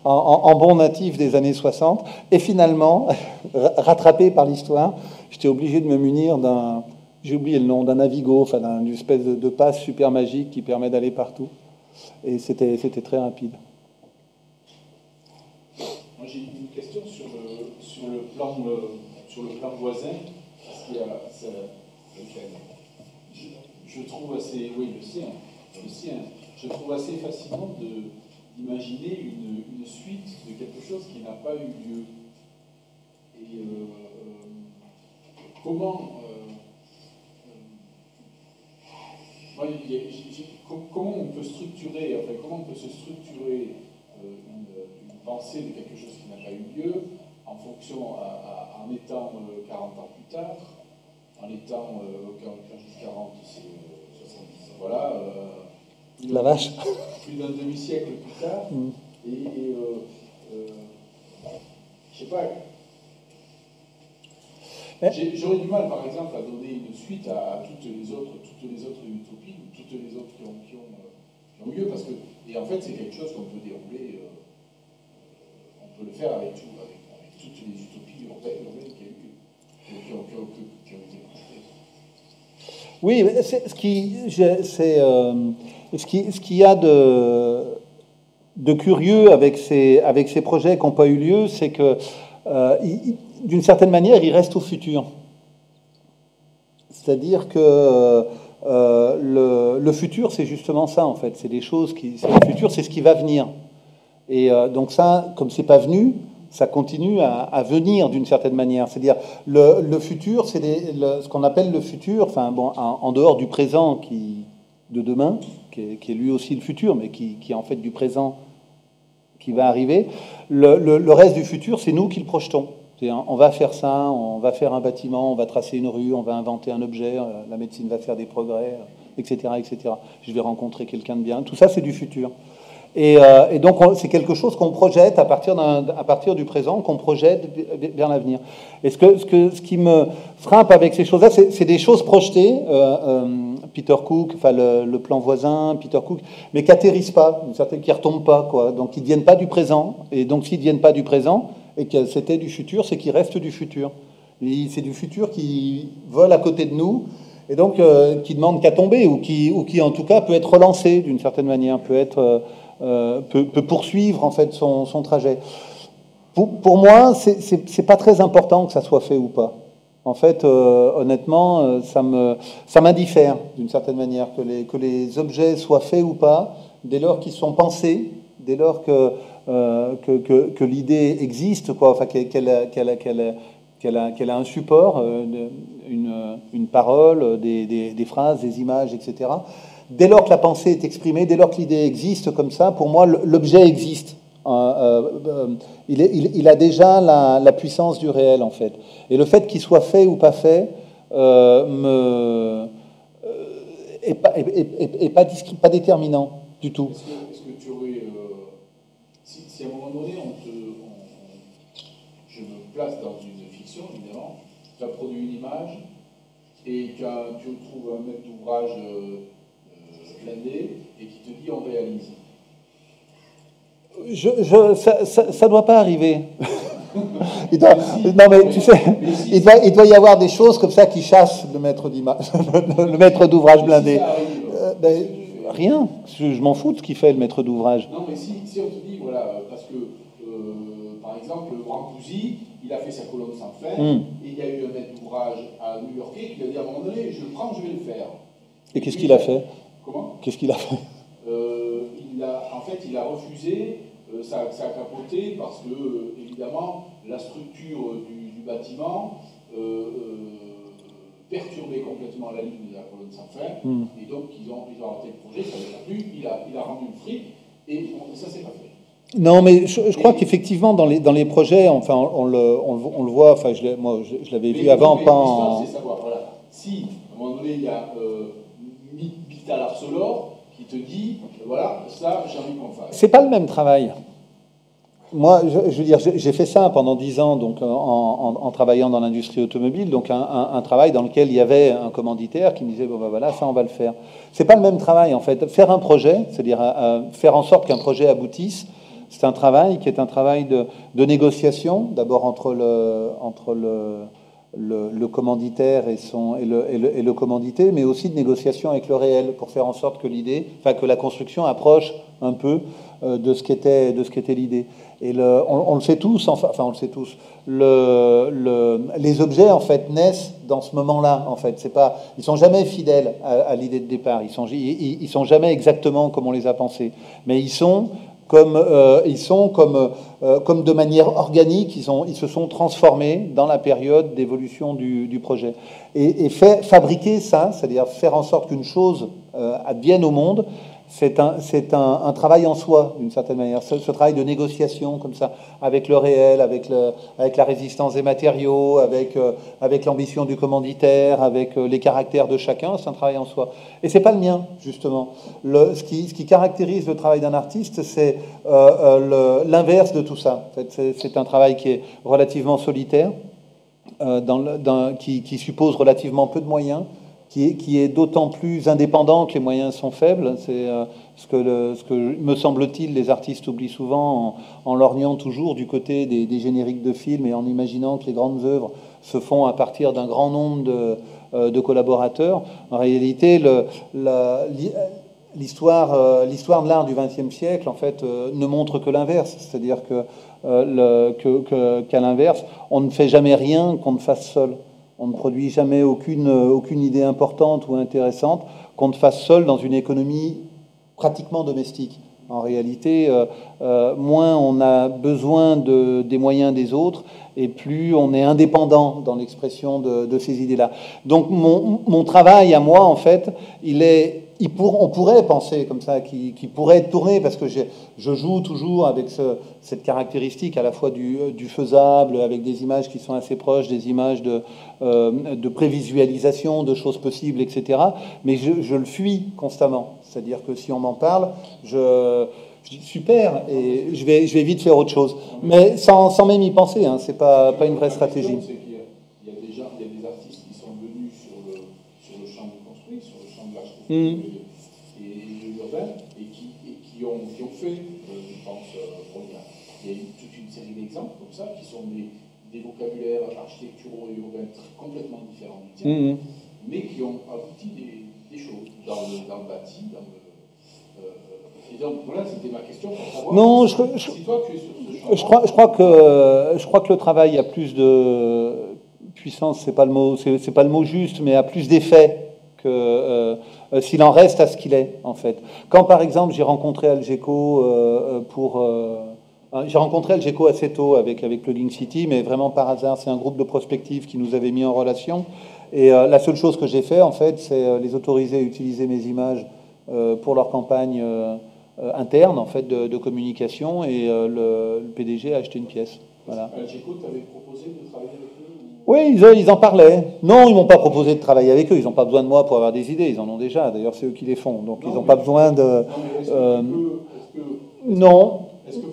en bon natif des années 60. Et finalement, rattrapé par l'histoire, j'étais obligé de me munir j'ai oublié le nom, d'un Navigo, enfin d'une espèce de passe super magique qui permet d'aller partout. Et c'était très rapide. Moi j'ai une question sur le plan voisin, parce qu'il y a je trouve assez, oui le sien, je trouve assez fascinant d'imaginer une suite de quelque chose qui n'a pas eu lieu. Et comment comment on peut structurer, enfin, comment on peut se structurer une pensée de quelque chose qui n'a pas eu lieu en fonction, en étant 40 ans plus tard, en étant, quand je dis 40, c'est 70 ans, voilà, la vache. Plus d'un demi-siècle plus tard, et je sais pas, j'aurais du mal, par exemple, à donner une suite à toutes les autres utopies, toutes les autres qui ont lieu, parce que, et en fait, c'est quelque chose qu'on peut dérouler, on peut le faire avec toutes les utopies urbaines qui ont été construites. Oui, ce qu'il y a de curieux avec ces projets qui n'ont pas eu lieu, c'est que, d'une certaine manière, ils restent au futur. C'est-à-dire que le futur, c'est justement ça, en fait. C'est des choses le futur, c'est ce qui va venir. Et donc ça, comme c'est pas venu, ça continue à venir d'une certaine manière. C'est-à-dire, le futur, c'est ce qu'on appelle le futur, enfin, bon, en dehors du présent de demain, qui est lui aussi le futur, mais qui est en fait du présent qui va arriver. Le reste du futur, c'est nous qui le projetons. On va faire ça, on va faire un bâtiment, on va tracer une rue, on va inventer un objet, la médecine va faire des progrès, etc., etc. Je vais rencontrer quelqu'un de bien. Tout ça, c'est du futur. Et donc, c'est quelque chose qu'on projette à partir du présent, qu'on projette vers l'avenir. Et ce qui me frappe avec ces choses-là, c'est des choses projetées. Peter Cook, enfin le plan voisin, Peter Cook, mais qui atterrissent pas, qui retombent pas, quoi. Donc, ils ne viennent pas du présent. Et donc, s'ils ne viennent pas du présent, et que c'était du futur, c'est qu'ils restent du futur. C'est du futur qui vole à côté de nous, et donc qui demande qu'à tomber, ou qui en tout cas peut être relancé d'une certaine manière, peut poursuivre en fait son trajet. Pour moi, c'est pas très important que ça soit fait ou pas. En fait, honnêtement, ça m'indiffère d'une certaine manière que les objets soient faits ou pas, dès lors qu'ils sont pensés, dès lors que l'idée existe, quoi, enfin qu'elle a un support, une parole, des phrases, des images, etc. Dès lors que la pensée est exprimée, dès lors que l'idée existe comme ça, pour moi, l'objet existe. Il a déjà la puissance du réel, en fait. Et le fait qu'il soit fait ou pas fait est pas déterminant du tout. Est-ce que tu aurais... si à un moment donné, je me place dans une fiction, évidemment, tu as produit une image, et tu trouves un maître d'ouvrage blindé, et qui te dit on réalise. Ça doit pas arriver. Non mais tu sais, il doit y avoir des choses comme ça qui chassent le maître d'image, le maître d'ouvrage blindé. Rien. Je m'en fous de ce qu'il fait le maître d'ouvrage. Non mais si on te dit voilà, parce que par exemple Brancusi, il a fait sa colonne sans fin, et il y a eu un maître d'ouvrage à New-Yorkais qui lui a dit à un moment donné, je le prends, je vais le faire. Et qu'est-ce qu'il a fait? Comment? Qu'est-ce qu'il a fait? En fait, il a refusé, ça a capoté parce que, évidemment, la structure du bâtiment perturbait complètement la ligne de la colonne sans fin, et donc ils ont arrêté le projet, ça ne l'a plus, il a rendu le fric, et ça s'est pas fait. Non, mais je crois qu'effectivement, dans les projets, enfin, on le voit, enfin, moi, je l'avais vu avant, pas en... C'est savoir, voilà, si, à un moment donné, il y a Vital Arcelor, qui te dit, voilà, ça, j'ai envie qu'on fasse. C'est pas le même travail. Moi, je veux dire, j'ai fait ça pendant 10 ans, donc en travaillant dans l'industrie automobile, donc un travail dans lequel il y avait un commanditaire qui me disait, bon ben voilà, ça on va le faire. C'est pas le même travail en fait. Faire un projet, c'est-à-dire faire en sorte qu'un projet aboutisse, c'est un travail qui est un travail de négociation, d'abord entre le commanditaire et le commandité, mais aussi de négociation avec le réel pour faire en sorte que que la construction approche un peu de ce qu'était l'idée. Et on le sait tous, enfin on le sait tous. Les objets en fait naissent dans ce moment-là. En fait, ils sont jamais fidèles à l'idée de départ. Ils sont jamais exactement comme on les a pensés, mais ils sont comme de manière organique, ils se sont transformés dans la période d'évolution du projet. Et fabriquer ça, c'est-à-dire faire en sorte qu'une chose advienne au monde, c'est un travail en soi, d'une certaine manière. Ce travail de négociation, comme ça, avec le réel, avec la résistance des matériaux, avec l'ambition du commanditaire, avec les caractères de chacun, c'est un travail en soi. Et c'est pas le mien, justement. Ce qui caractérise le travail d'un artiste, c'est l'inverse de tout ça. En fait, c'est un travail qui est relativement solitaire, qui suppose relativement peu de moyens, qui est d'autant plus indépendant que les moyens sont faibles. C'est ce que, me semble-t-il, les artistes oublient souvent en lorgnant toujours du côté des génériques de films et en imaginant que les grandes œuvres se font à partir d'un grand nombre de collaborateurs. En réalité, l'histoire de l'art du XXe siècle, en fait, ne montre que l'inverse. C'est-à-dire qu'à l'inverse, on ne fait jamais rien qu'on ne fasse seul. On ne produit jamais aucune idée importante ou intéressante qu'on ne fasse seul dans une économie pratiquement domestique. En réalité, moins on a besoin des moyens des autres, et plus on est indépendant dans l'expression de ces idées-là. Donc mon travail à moi, en fait, on pourrait penser comme ça, qu'il pourrait être tourné, parce que je joue toujours avec cette caractéristique à la fois du faisable, avec des images qui sont assez proches, des images de prévisualisation, de choses possibles, etc. Mais je le fuis constamment. C'est-à-dire que si on m'en parle, je dis super, et je vais vite faire autre chose. Mais sans même y penser, hein, c'est pas une vraie stratégie. C'est qu'il y a des artistes qui sont venus sur le champ du construit, sur le champ de l'architecture et de l'urbain, et qui ont fait, je pense, il y a eu toute une série d'exemples comme ça, qui sont des vocabulaires architecturaux et urbains complètement différents du tien, mais qui ont abouti des choses dans le bâti, et donc voilà, c'était ma question pour savoir. Non, si toi tu es sur ce champ. Je crois que le travail a plus de puissance, c'est pas le mot juste, mais a plus d'effet que s'il en reste à ce qu'il est, en fait. Quand par exemple j'ai rencontré Algeco j'ai rencontré Algeco assez tôt avec le Link City, mais vraiment par hasard, c'est un groupe de prospective qui nous avait mis en relation. Et la seule chose que j'ai fait, en fait, c'est les autoriser à utiliser mes images pour leur campagne interne, en fait, de communication, et le PDG a acheté une pièce. Voilà. Algeco t'avait proposé de travailler avec eux? Oui, ils en parlaient. Non, ils m'ont pas proposé de travailler avec eux. Ils n'ont pas besoin de moi pour avoir des idées. Ils en ont déjà. D'ailleurs, c'est eux qui les font. Donc, ils n'ont pas besoin de... Non. Est-ce que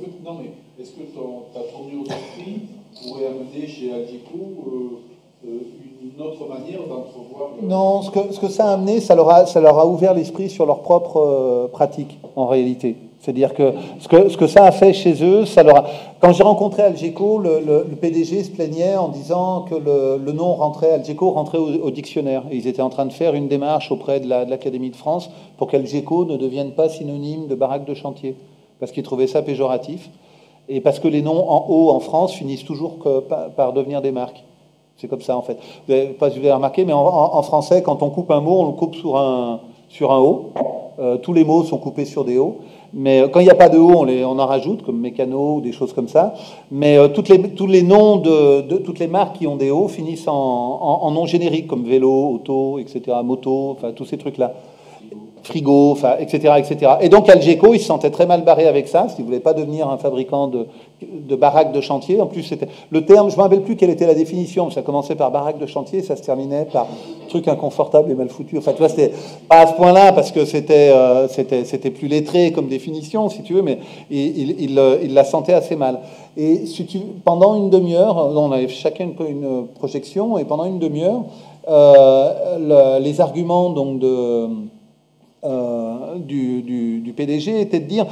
ta tournure d'esprit pourrait amener chez Algeco une autre manière d'entrevoir Non, ce que ça a amené, ça leur a ouvert l'esprit sur leur propre pratique, en réalité. C'est-à-dire que ce que ça a fait chez eux, ça leur a... Quand j'ai rencontré Algeco, le PDG se plaignait en disant que le nom Algeco rentrait au dictionnaire. Et ils étaient en train de faire une démarche auprès de l'Académie de France pour qu'Algeco ne devienne pas synonyme de baraque de chantier. Parce qu'ils trouvaient ça péjoratif. Et parce que les noms en haut en France finissent toujours par devenir des marques. C'est comme ça, en fait. Vous n'avez pas remarqué, mais en français, quand on coupe un mot, on le coupe sur un O. Tous les mots sont coupés sur des O. Mais quand il n'y a pas de O, on en rajoute, comme mécano ou des choses comme ça. Mais tous les noms de toutes les marques qui ont des O finissent en noms génériques, comme vélo, auto, etc., moto, enfin, tous ces trucs-là. Frigo, enfin, etc., etc. Et donc Algeco, il se sentait très mal barré avec ça, parce qu'il ne voulait pas devenir un fabricant de baraques de chantier. En plus, c'était le terme, je ne me rappelle plus quelle était la définition, ça commençait par baraque de chantier, ça se terminait par truc inconfortable et mal foutu. Enfin, tu vois, c'était pas à ce point-là, parce que c'était plus lettré comme définition, si tu veux, mais il la sentait assez mal. Et pendant une demi-heure, on avait chacun une projection, et pendant une demi-heure, les arguments donc du PDG était de dire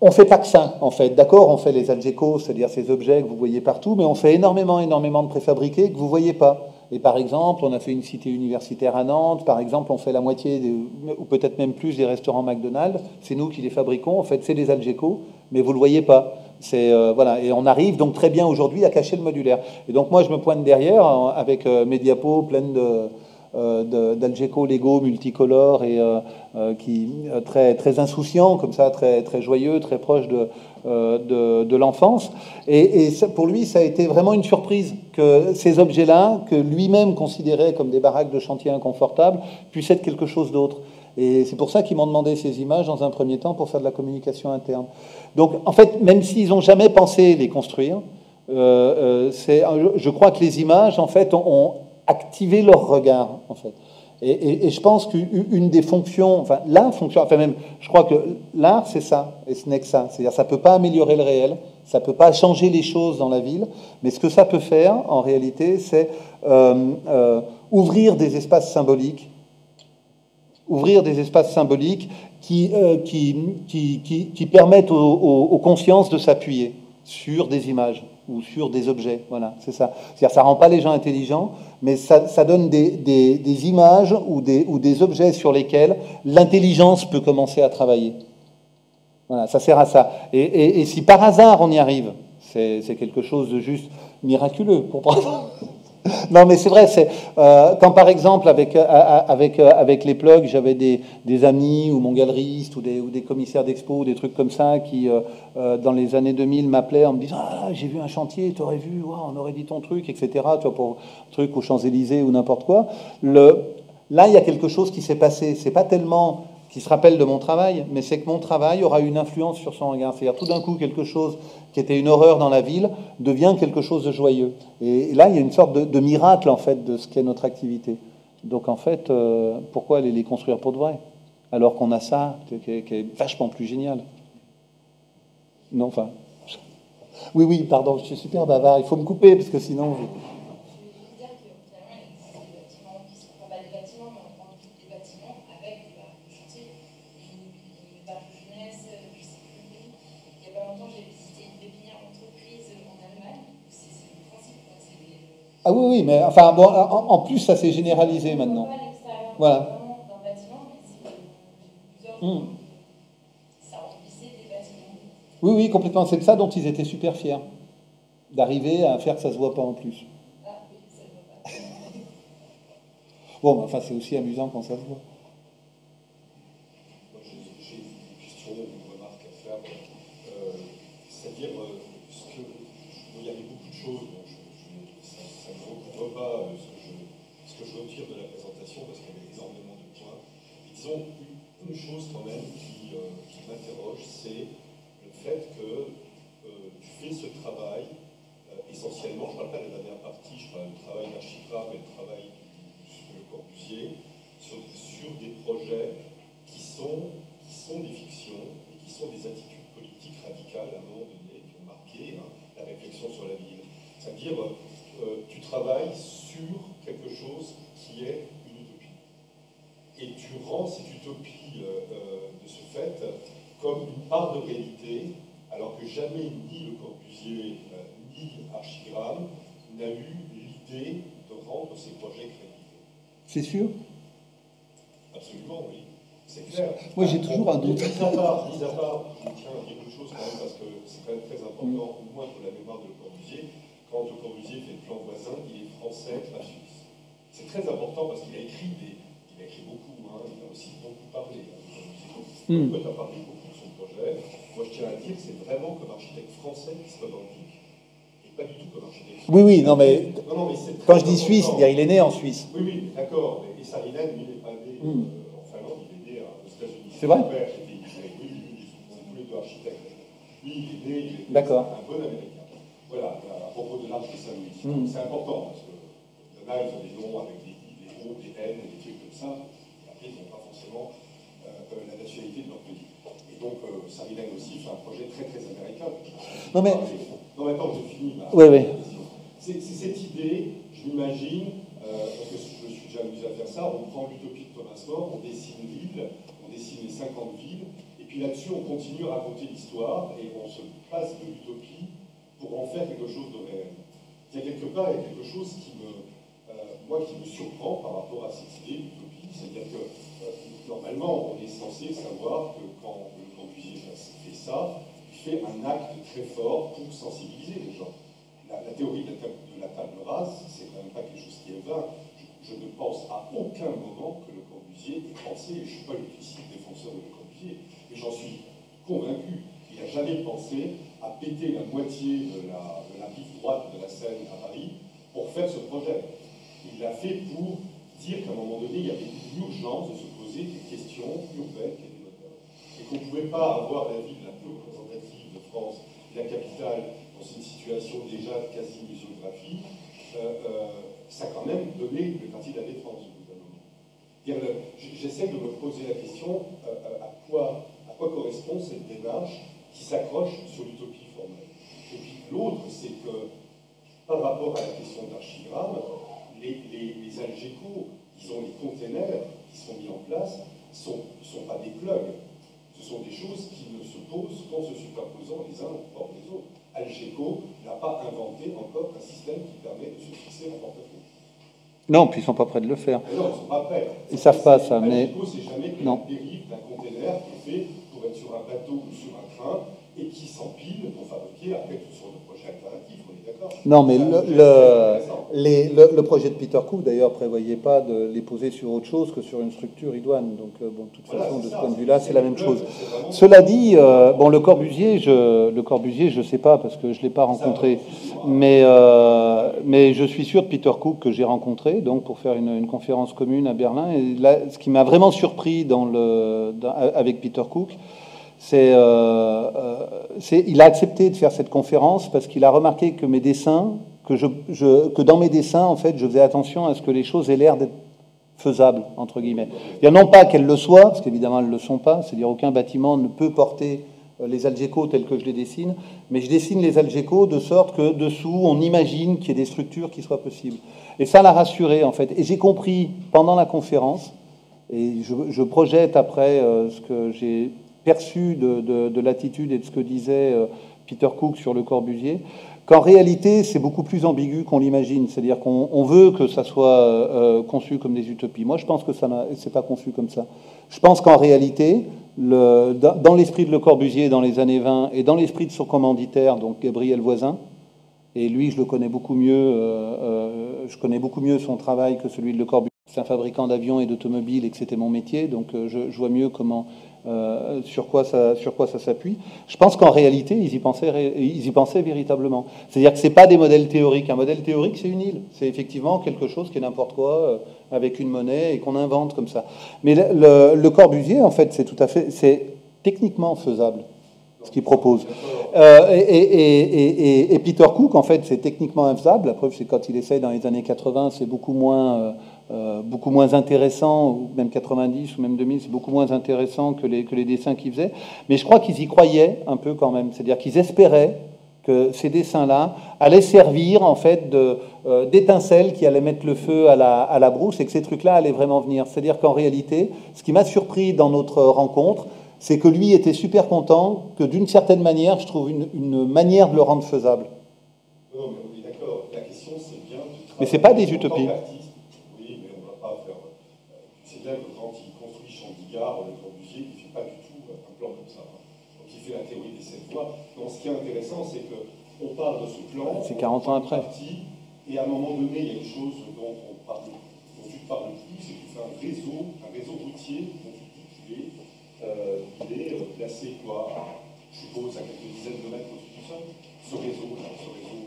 on fait pas que ça, en fait. D'accord, on fait les Algeco, c'est-à-dire ces objets que vous voyez partout, mais on fait énormément de préfabriqués que vous voyez pas. Et par exemple, on a fait une cité universitaire à Nantes, par exemple, on fait la moitié, ou peut-être même plus, des restaurants McDonald's. C'est nous qui les fabriquons, en fait, c'est des Algeco, mais vous le voyez pas. Voilà, et on arrive donc très bien aujourd'hui à cacher le modulaire. Et donc moi, je me pointe derrière avec mes diapos pleines d'Algeco Lego multicolores et très insouciant comme ça, très joyeux, très proche de l'enfance. Et ça, pour lui, ça a été vraiment une surprise que ces objets-là, que lui-même considérait comme des baraques de chantier inconfortables, puissent être quelque chose d'autre. Et c'est pour ça qu'ils m'ont demandé ces images dans un premier temps pour faire de la communication interne. Donc, en fait, même s'ils n'ont jamais pensé les construire, je crois que les images, en fait, ont activé leur regard, en fait. Et je pense qu'une des fonctions, enfin, la fonction, enfin même, je crois que l'art, c'est ça, et ce n'est que ça. C'est-à-dire, ça ne peut pas améliorer le réel, ça ne peut pas changer les choses dans la ville, mais ce que ça peut faire, en réalité, c'est ouvrir des espaces symboliques, qui permettent aux consciences de s'appuyer sur des images. ou sur des objets. Voilà, c'est ça. C'est-à-dire ça rend pas les gens intelligents, mais ça donne des images ou des objets sur lesquels l'intelligence peut commencer à travailler. Voilà, ça sert à ça. Et si par hasard on y arrive, c'est quelque chose de juste miraculeux pour prendre. Non, mais c'est vrai, quand par exemple avec les plugs, j'avais des amis ou mon galeriste ou des commissaires d'expo, des trucs comme ça qui, dans les années 2000, m'appelaient en me disant ah, j'ai vu un chantier, tu aurais vu, wow, on aurait dit ton truc, etc. Tu vois, pour un truc aux Champs-Élysées ou n'importe quoi. Là, il y a quelque chose qui s'est passé. C'est pas tellement qui se rappelle de mon travail, mais c'est que mon travail aura une influence sur son regard. C'est-à-dire tout d'un coup, quelque chose qui était une horreur dans la ville devient quelque chose de joyeux. Et là, il y a une sorte de miracle, en fait, de ce qu'est notre activité. Donc, en fait, pourquoi aller les construire pour de vrai? Alors qu'on a ça, qui est vachement plus génial. Non, enfin... Oui, pardon, je suis super bavard. Il faut me couper, parce que sinon... Ah oui, mais enfin, bon, en plus, ça s'est généralisé maintenant. Voilà. Oui, complètement. C'est de ça dont ils étaient super fiers. D'arriver à faire que ça se voit pas en plus. Bon, enfin, c'est aussi amusant quand ça se voit. Moi, j'ai une question ou une remarque à faire. C'est-à-dire, il y avait beaucoup de choses. Ça ne recouvre pas ce que je retire de la présentation parce qu'il y avait énormément de points. Et disons, une chose quand même qui m'interroge, c'est le fait que tu fais ce travail essentiellement, je ne parle pas de la dernière partie, je parle du travail d'Archicrave et le travail de Corbusier, sur des projets qui sont des fictions et qui sont des attitudes politiques radicales à un moment donné, qui ont marqué la réflexion sur la ville. C'est-à-dire, tu travailles sur quelque chose qui est une utopie. Et tu rends cette utopie, de ce fait, comme une part de réalité, alors que jamais ni le Corbusier, ni Archigram n'a eu l'idée de rendre ces projets crédibles. C'est sûr? Absolument, oui. C'est clair. Moi, j'ai toujours un doute. Mis à part, je tiens à dire une chose quand même, parce que c'est quand même très important, au moins pour la mémoire de Le Corbusier. Quand Le Corbusier fait le plan voisin, il est français, pas suisse. C'est très important parce qu'il a écrit beaucoup, il a aussi beaucoup parlé. Tu as parlé beaucoup de son projet. Moi, je tiens à dire que c'est vraiment comme architecte français qui se revendique, et pas du tout comme architecte. Oui, non, mais quand je dis suisse, important. il est né en Suisse. Oui, d'accord. Et Saarinen, lui, il n'est pas né en Finlande, il est né aux États-Unis. C'est vrai? Son père était tous les deux architectes. Lui, il est D'accord. un bon Américain. Voilà, à propos de l'Arche de Saint-Louis. C'est important, parce que il y en a, ils ont des noms avec des O, des N, des trucs comme ça, et après, ils n'ont pas forcément la nationalité de leur pays. Et donc, Saarinen aussi fait un projet très, très américain. Non, mais attends, je finis ma oui. C'est cette idée, je m'imagine, parce que je suis déjà amusé à faire ça, on prend l'utopie de Thomas More, on dessine une ville, on dessine les 50 villes, et puis là-dessus, on continue à raconter l'histoire, et on se passe de l'utopie pour en faire quelque chose de réel. Il y a quelque part, quelque chose qui me surprend par rapport à cette idée d'utopie, c'est-à-dire que normalement, on est censé savoir que quand Le Corbusier fait ça, il fait un acte très fort pour sensibiliser les gens. La théorie de la table rase, c'est quand même pas quelque chose qui est vain. Je ne pense à aucun moment que Le Corbusier ait pensé, et je ne suis pas le principe défenseur de Le Corbusier, mais j'en suis convaincu. Il n'a jamais pensé à péter la moitié de la rive droite de la Seine à Paris pour faire ce projet. Il l'a fait pour dire qu'à un moment donné, il y avait une urgence de se poser des questions urbaines qui étaient modernes. Et qu'on ne pouvait pas avoir la ville la plus représentative de France, la capitale, dans une situation déjà de quasi-muséographie, ça a quand même donné le quartier de la Défense au bout d'un moment. J'essaie de me poser la question à quoi correspond cette démarche qui s'accroche sur l'utopie formelle. Et puis l'autre, c'est que par rapport à la question d'Archigram, les algécos, disons les containers qui sont mis en place, ne sont pas des plugs. Ce sont des choses qui ne se posent qu'en se superposant les uns au bord des autres. Algeco n'a pas inventé encore un système qui permet de se fixer un portefeuille. Non, puis ils ne sont pas prêts de le faire. Mais non, ils ne sont pas prêts. Ils ne savent pas ça, mais... Algeco, c'est jamais que la dérive d'un container qui est fait pour être sur un bateau ou sur un train et qui s'empile pour fabriquer après toutes sortes de projets alternatifs, on est d'accord? Non, mais le projet de Peter Cook, d'ailleurs, ne prévoyait pas de les poser sur autre chose que sur une structure idoine. Donc, bon, de toute façon, de ce point de vue-là, c'est la même chose. Cela dit, bon, le Corbusier, je ne sais pas, parce que je ne l'ai pas rencontré, mais je suis sûr de Peter Cook que j'ai rencontré, donc, pour faire une conférence commune à Berlin. Et là, ce qui m'a vraiment surpris avec Peter Cook, il a accepté de faire cette conférence parce qu'il a remarqué que mes dessins, que dans mes dessins, en fait, je faisais attention à ce que les choses aient l'air d'être faisables, entre guillemets. Il n'y a non pas qu'elles le soient, parce qu'évidemment elles ne le sont pas, c'est-à-dire aucun bâtiment ne peut porter les Algeco tels que je les dessine, mais je dessine les Algeco de sorte que dessous, on imagine qu'il y ait des structures qui soient possibles. Et ça l'a rassuré, en fait. Et j'ai compris pendant la conférence, et je projette après ce que j'ai perçu de l'attitude et de ce que disait Peter Cook sur le Corbusier, qu'en réalité, c'est beaucoup plus ambigu qu'on l'imagine. C'est-à-dire qu'on veut que ça soit conçu comme des utopies. Moi, je pense que c'est pas conçu comme ça. Je pense qu'en réalité, dans l'esprit de Le Corbusier dans les années 20 et dans l'esprit de son commanditaire, donc Gabriel Voisin, et lui, je le connais beaucoup mieux, je connais beaucoup mieux son travail que celui de Le Corbusier. C'est un fabricant d'avions et d'automobiles et que c'était mon métier, donc je vois mieux sur quoi ça s'appuie. Je pense qu'en réalité, ils y pensaient véritablement. C'est-à-dire que c'est pas des modèles théoriques. Un modèle théorique, c'est une île. C'est effectivement quelque chose qui est n'importe quoi, avec une monnaie et qu'on invente comme ça. Mais le Corbusier, en fait, c'est techniquement faisable, ce qu'il propose. Et Peter Cook, en fait, c'est techniquement infaisable. La preuve, c'est quand il essaye dans les années 80, c'est beaucoup moins intéressant, ou même 90 ou même 2000, c'est beaucoup moins intéressant que les dessins qu'ils faisaient. Mais je crois qu'ils y croyaient un peu quand même. C'est-à-dire qu'ils espéraient que ces dessins-là allaient servir en fait d'étincelles qui allaient mettre le feu à la brousse et que ces trucs-là allaient vraiment venir. C'est-à-dire qu'en réalité, ce qui m'a surpris dans notre rencontre, c'est que lui était super content que d'une certaine manière, je trouve une manière de le rendre faisable. Non, mais on est d'accord. La question, c'est bien de travailler. Mais c'est pas des utopies. Oui, mais on ne va pas faire. C'est bien que quand il construit Chandigarh, Le Corbusier, il ne fait pas du tout un plan comme ça. Donc il fait la théorie des 7 voies. Donc ce qui est intéressant, c'est qu'on parle de ce plan. C'est 40 ans après. Et à un moment donné, il y a une chose dont tu ne parles plus, c'est que tu fais un réseau routier dont tu dis qu'il est placé, quoi, je suppose, à quelques dizaines de mètres au-dessus du sol. Ce réseau-là,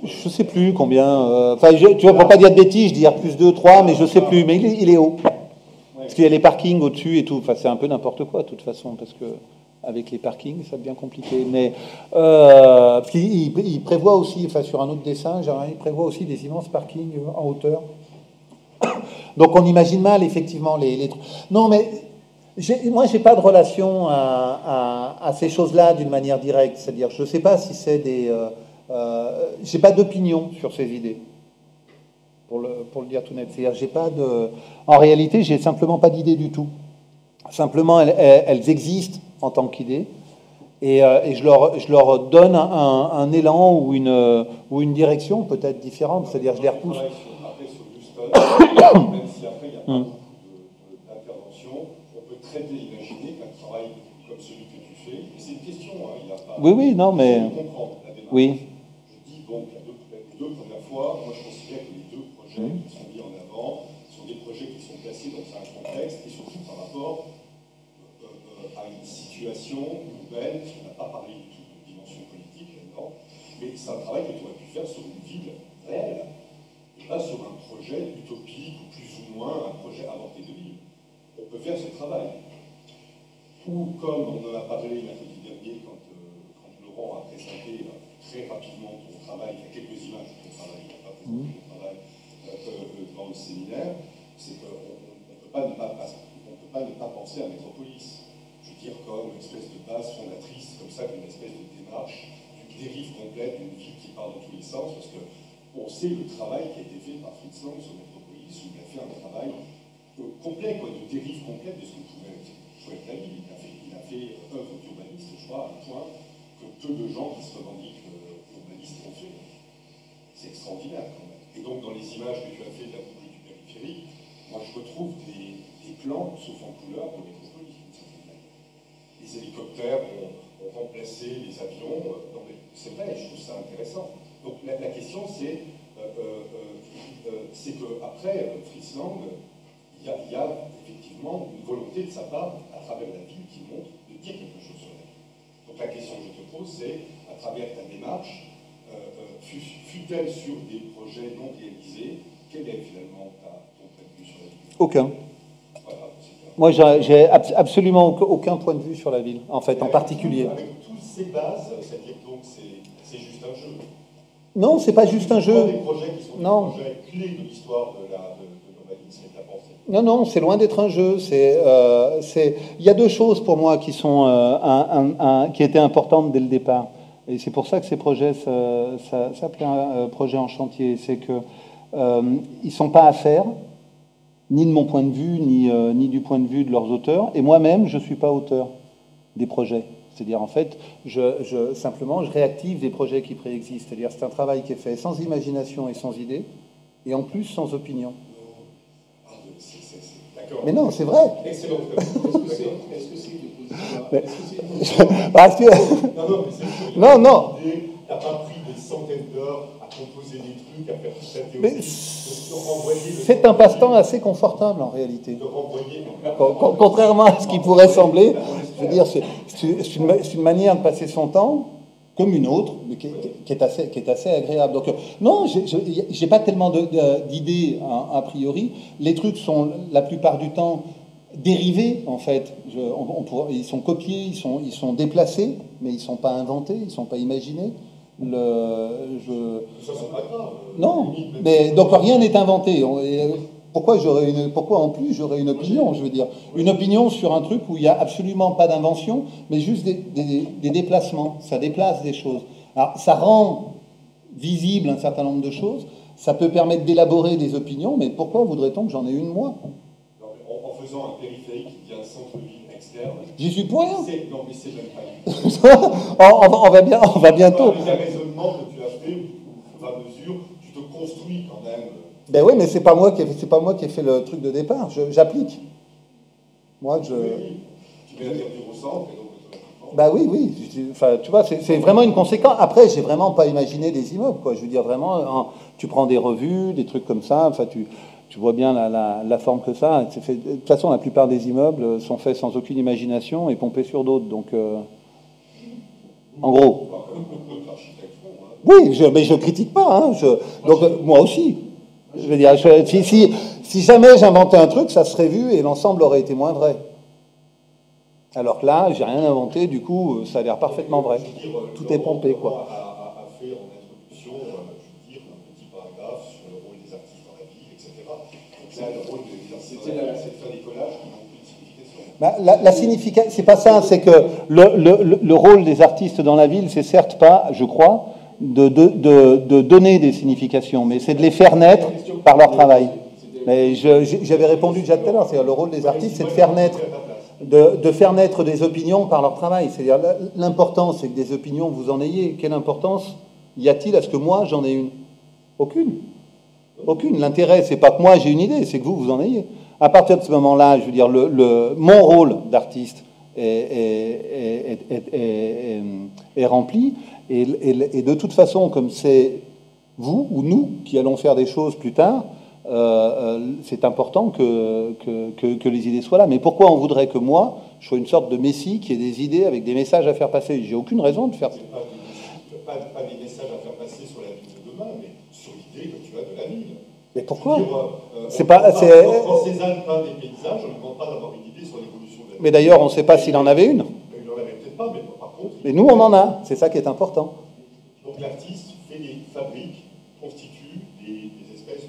je ne sais plus combien. Enfin, tu ne vas pas dire de bêtises, je dis plus 2, 3, mais je ne sais plus. Mais il est haut. Parce qu'il y a les parkings au-dessus et tout. Enfin, c'est un peu n'importe quoi, de toute façon, parce que avec les parkings, ça devient compliqué. Mais il prévoit aussi, enfin, sur un autre dessin, il prévoit aussi des immenses parkings en hauteur. Donc, on imagine mal, effectivement, les trucs. Non, mais moi, je n'ai pas de relation à ces choses-là d'une manière directe. C'est-à-dire, je ne sais pas si c'est des... j'ai pas d'opinion sur ces idées, pour le dire tout net. C'est-à-dire, j'ai pas de... En réalité, j'ai simplement pas d'idée du tout. Simplement, elles existent en tant qu'idées, et je leur donne un élan ou une direction peut-être différente. C'est-à-dire, je les repousse. Après, sur Houston, même si après, il n'y a pas beaucoup d'intervention, on peut très bien imaginer qu'un travail comme celui que tu fais, et c'est une question, hein, il n'y a pas... Oui, non, mais... comprendre la démarche. Oui. Je dis donc, les deux premières fois, moi je considère que les deux projets qui sont mis en avant sont des projets qui sont placés dans un contexte et surtout par rapport à une situation nouvelle, parce qu'on n'a pas parlé du tout de dimension politique là-dedans, mais c'est un travail que tu aurais pu faire sur une ville réelle, et pas sur un projet utopique ou plus ou moins un projet inventé de ville. On peut faire ce travail. Ou comme on en a parlé mercredi dernier quand Laurent a présenté très rapidement ton travail, il y a quelques images de ton travail, il n'a pas présenté ton travail dans le séminaire, c'est qu'on ne peut pas ne pas penser à Métropolis. Je veux dire, comme une espèce de base fondatrice, comme ça, une espèce de démarche, d'une dérive complète, d'une ville qui part dans tous les sens, parce qu'on sait le travail qui a été fait par Fritz Lang sur Métropolis, où il a fait un travail complet, quoi, de dérive complète de ce que pouvait être la ville. Il a fait œuvre d'urbaniste, je crois, à un point que peu de gens qui se revendiquent urbanistes se construire. C'est extraordinaire quand même. Et donc dans les images que tu as fait de la boucle du périphérique, moi je retrouve des plans, sauf en couleur, de métropole, d'une certaine manière. Les hélicoptères ont remplacé les avions. Non, mais c'est vrai, je trouve ça intéressant. Donc la question c'est qu'après Friesland, il y a effectivement une volonté de sa part, à travers la ville, qui montre de dire quelque chose sur la ville. Donc la question que je te pose, c'est, à travers ta démarche, fut-elle sur des projets non réalisés, quel est finalement ton point de vue sur la ville? Aucun. Voilà, moi, j'ai absolument aucun point de vue sur la ville, en fait, en particulier. Avec toutes ces bases, c'est-à-dire donc c'est juste un jeu. Non, c'est pas juste un jeu. Des projets qui sont des projets clés de l'histoire de l'urbanisme et de la pensée. Non, non, c'est loin d'être un jeu. Il y a deux choses pour moi qui étaient importantes dès le départ. Et c'est pour ça que ces projets s'appelaient un projet en chantier. C'est que ils sont pas à faire, ni de mon point de vue, ni du point de vue de leurs auteurs. Et moi-même, je suis pas auteur des projets. C'est-à-dire, en fait, simplement, je réactive des projets qui préexistent. C'est-à-dire, c'est un travail qui est fait sans imagination et sans idée, et en plus sans opinion. D'accord. Mais non, c'est vrai. Excellent. Est-ce que c'est une position Non, non. T'as pas pris des centaines d'heures à composer des trucs, à faire toute cette théorie. C'est un passe-temps assez confortable en réalité. Contrairement à ce qui pourrait sembler, je veux dire, c'est une manière de passer son temps comme une autre, mais qui est assez agréable. Donc non, j'ai pas tellement d'idées a priori. Les trucs sont la plupart du temps dérivés en fait. Ils sont copiés, ils sont déplacés, mais ils sont pas inventés, ils sont pas imaginés. Ça, c'est pas grave. Non, mais donc rien n'est inventé. Pourquoi en plus j'aurais une opinion, je veux dire, une opinion sur un truc où il n'y a absolument pas d'invention, mais juste des déplacements. Ça déplace des choses. Alors ça rend visible un certain nombre de choses. Ça peut permettre d'élaborer des opinions, mais pourquoi voudrait-on que j'en ai une moi? En faisant un périphérique qui devient un centre-ville externe. J'y suis pour rien. Non, mais c'est même pas on va bientôt. Les raisonnements que tu as fait, au fur et à mesure, tu te construis quand même. Ben oui, mais c'est pas moi qui ai fait le truc de départ. J'applique. Moi, Tu mets la verdure au centre et donc automatiquement. Bah oui. Enfin, tu vois, c'est vraiment une conséquence. Après, j'ai vraiment pas imaginé des immeubles, quoi. Je veux dire vraiment, tu prends des revues, des trucs comme ça. Enfin, tu vois bien la forme que ça. De toute façon, la plupart des immeubles sont faits sans aucune imagination et pompés sur d'autres. Donc, en gros. Oui, mais je critique pas. Hein. Donc, moi aussi. Je veux dire, si jamais j'inventais un truc, ça serait vu et l'ensemble aurait été moins vrai. Alors que là, j'ai rien inventé, du coup, ça a l'air parfaitement vrai. Tout est pompé, quoi. A fait en introduction, je veux dire, un petit paragraphe sur le rôle des artistes dans la ville, etc. Donc là, le rôle des artistes dans la ville, c'est de faire des collages qui n'ont plus de signification. La signification, c'est pas ça, c'est que le rôle des artistes dans la ville, c'est certes pas, je crois, de donner des significations, mais c'est de les faire naître par leur travail. Mais j'avais répondu déjà tout à l'heure, c'est-à-dire le rôle des artistes, c'est de faire naître des opinions par leur travail. C'est-à-dire l'important, c'est que des opinions, vous en ayez. Quelle importance y a-t-il à ce que moi, j'en ai une? Aucune. Aucune. L'intérêt, c'est pas que moi, j'ai une idée, c'est que vous en ayez. À partir de ce moment-là, je veux dire, mon rôle d'artiste est rempli. Et de toute façon, comme c'est vous ou nous qui allons faire des choses plus tard, c'est important que les idées soient là. Mais pourquoi on voudrait que moi, je sois une sorte de messie qui ait des idées avec des messages à faire passer? J'ai aucune raison de faire ça. Pas des messages à faire passer sur la ville de demain, mais sur l'idée que tu as de la ville. Mais pourquoi? Quand Cézanne peint des paysages, on ne demande pas d'avoir une idée sur l'évolution de la ville. Mais d'ailleurs, on ne sait pas s'il en avait une. Il n'en avait peut-être pas, mais par contre... Mais nous, on en a. C'est ça qui est important. Donc l'artiste fabrique, constitue des espèces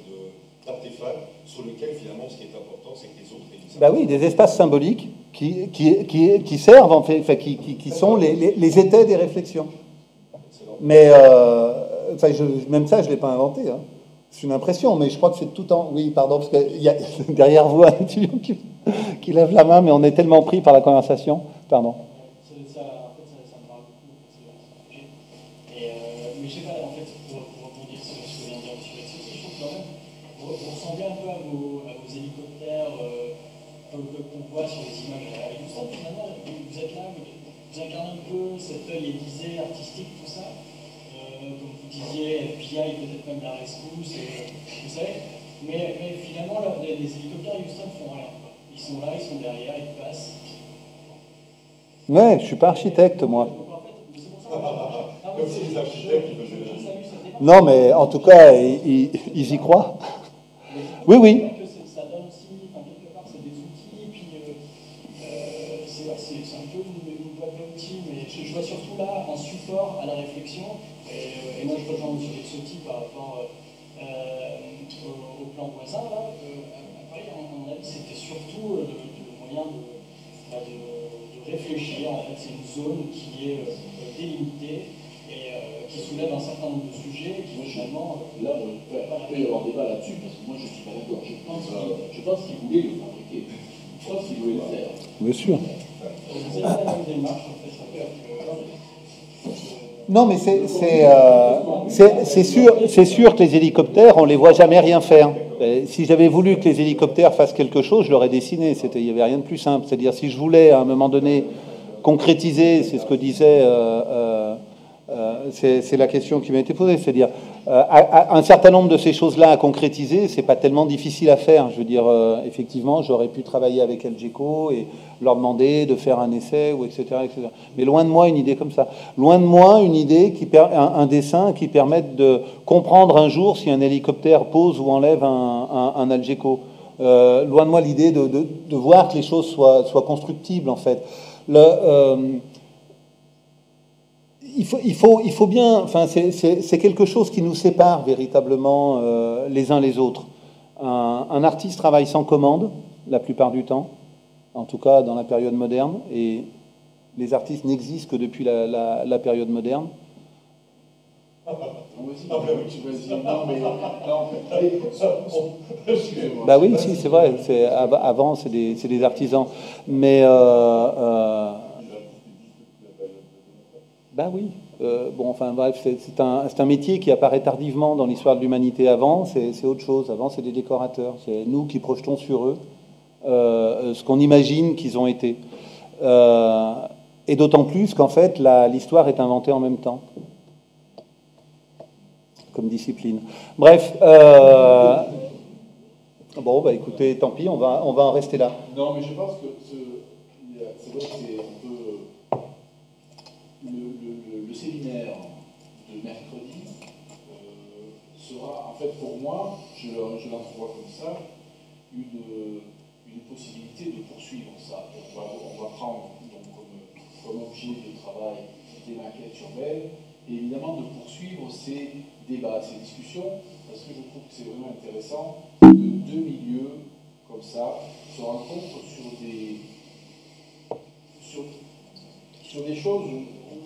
d'artefacts sur lesquels, finalement, ce qui est important, c'est que les autres... Ben oui, des espaces symboliques qui servent, en fait, qui sont les étais des réflexions. Mais même ça, je ne l'ai pas inventé. Hein. C'est une impression, mais je crois que c'est tout en... Oui, pardon, parce qu'il y a derrière vous un étudiant qui lève la main, mais on est tellement pris par la conversation. Pardon. Mais je sais pas, en fait, pour rebondir sur ce que vient de dire M. Bexotti, je trouve quand même, vous ressemblez un peu à vos hélicoptères qu'on voit sur les images à Houston. Finalement, vous êtes là, vous incarnez un peu cet œil aiguisé, artistique, tout ça. Comme vous disiez, FBI, peut-être même la rescousse, vous savez. Mais finalement, les hélicoptères à Houston font rien. Ils sont là, ils sont derrière, ils passent. Ouais, je suis pas architecte, moi. Donc en fait, c'est pour ça que Comme si les architectes qui faisaient la salue cette démarche. Non, mais en tout cas, ils y croient. Oui, oui. Ça donne aussi, enfin, quelque part, c'est des outils, puis c'est un peu une boîte à outils, mais je vois surtout là un support à la réflexion, et moi je rejoins M. Bexotti par rapport au plan voisin, là, à Paris, à mon avis, c'était surtout le moyen de réfléchir. En fait, c'est une zone qui est délimitée et qui soulève un certain nombre de sujets qui finalement. Là, il peut y avoir débat là-dessus, parce que moi je ne suis pas d'accord. Je pense qu'il voulait le fabriquer. Je pense qu'il voulait le faire. Bien sûr. Vous avez la même démarche, en fait, ça peut être. Non, mais c'est sûr que les hélicoptères, on les voit jamais rien faire. Et si j'avais voulu que les hélicoptères fassent quelque chose, je l'aurais dessiné. Il n'y avait rien de plus simple. C'est-à-dire, si je voulais à un moment donné concrétiser, c'est ce que disait, c'est la question qui m'a été posée. C'est-à-dire, un certain nombre de ces choses-là à concrétiser, c'est pas tellement difficile à faire. Je veux dire, effectivement, j'aurais pu travailler avec Algeco et leur demander de faire un essai, ou etc., etc. Mais loin de moi une idée comme ça. Loin de moi une idée, un dessin qui permette de comprendre un jour si un hélicoptère pose ou enlève un Algeco. Loin de moi l'idée de voir que les choses soient constructibles, en fait. Il faut bien, enfin, c'est quelque chose qui nous sépare véritablement les uns les autres. Un artiste travaille sans commande la plupart du temps, en tout cas dans la période moderne, et les artistes n'existent que depuis la période moderne. Bah oui, si, c'est vrai. Avant, c'est des artisans, mais bah oui. Bon, enfin bref, c'est un métier qui apparaît tardivement dans l'histoire de l'humanité. Avant, c'est autre chose. Avant, c'est des décorateurs. C'est nous qui projetons sur eux ce qu'on imagine qu'ils ont été. Et d'autant plus qu'en fait, l'histoire est inventée en même temps, comme discipline. Bref. Bon, bah écoutez, tant pis, on va en rester là. Non, mais je pense que c'est vrai que c'est un peu le séminaire de mercredi sera, en fait, pour moi, je l'entrevois comme ça, une possibilité de poursuivre ça. On va prendre donc, comme objet de travail des maquettes urbaines, et évidemment de poursuivre ces débats, ces discussions, parce que je trouve que c'est vraiment intéressant que deux milieux comme ça se rencontrent sur des choses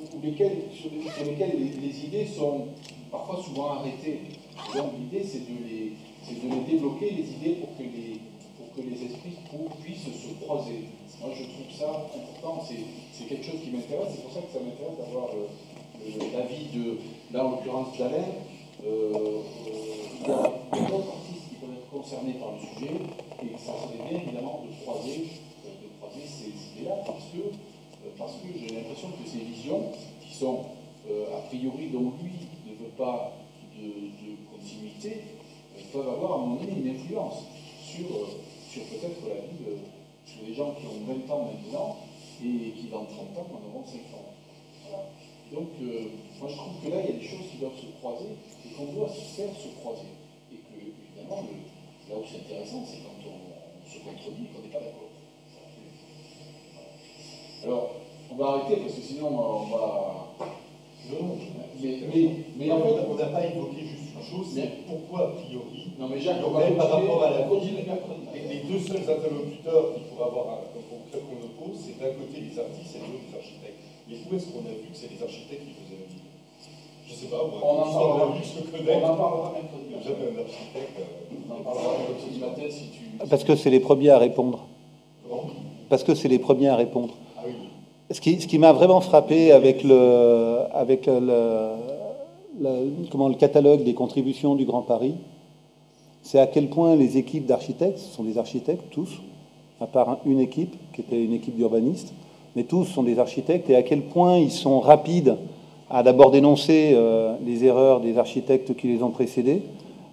sur lesquelles les idées sont parfois souvent arrêtées. Donc l'idée c'est de les débloquer, les idées, pour que les esprits puissent se croiser. Moi je trouve ça important, c'est quelque chose qui m'intéresse, c'est pour ça que ça m'intéresse d'avoir l'avis là en l'occurrence d'Alain. Il y a d'autres artistes qui peuvent être concernés par le sujet, et ça serait bien évidemment de croiser ces idées-là, parce que j'ai l'impression que ces visions, qui sont a priori, dont lui ne veut pas de continuité, peuvent avoir à un moment donné une influence sur peut-être la vie sur les gens qui ont 20 ans maintenant et qui dans 30 ans en auront 50. Voilà. Donc, moi je trouve que là, il y a des choses qui doivent se croiser et qu'on doit se faire se croiser. Et que, évidemment, là où c'est intéressant, c'est quand on se contredit et qu'on n'est pas d'accord. Alors, on va arrêter parce que sinon on va. Non, mais en fait, on n'a pas évoqué juste une chose, c'est pourquoi, a priori, non, mais Jacques, même par rapport à la les deux seuls interlocuteurs qu'il pourrait avoir qu'on oppose, c'est d'un côté les artistes et de l'autre les architectes. Mais où est-ce qu'on a vu que c'est les architectes qui faisaient la ville? Je ne sais pas, moi, on en parlera mercredi. Jamais un architecte. On en parlera mercredi matin si tu. Parce que c'est les premiers à répondre. Comment? Parce que c'est les premiers à répondre. Ah oui. Ce qui m'a vraiment frappé avec le catalogue des contributions du Grand Paris, c'est à quel point les équipes d'architectes, ce sont des architectes tous, à part une équipe qui était une équipe d'urbanistes, mais tous sont des architectes, et à quel point ils sont rapides à d'abord dénoncer les erreurs des architectes qui les ont précédés,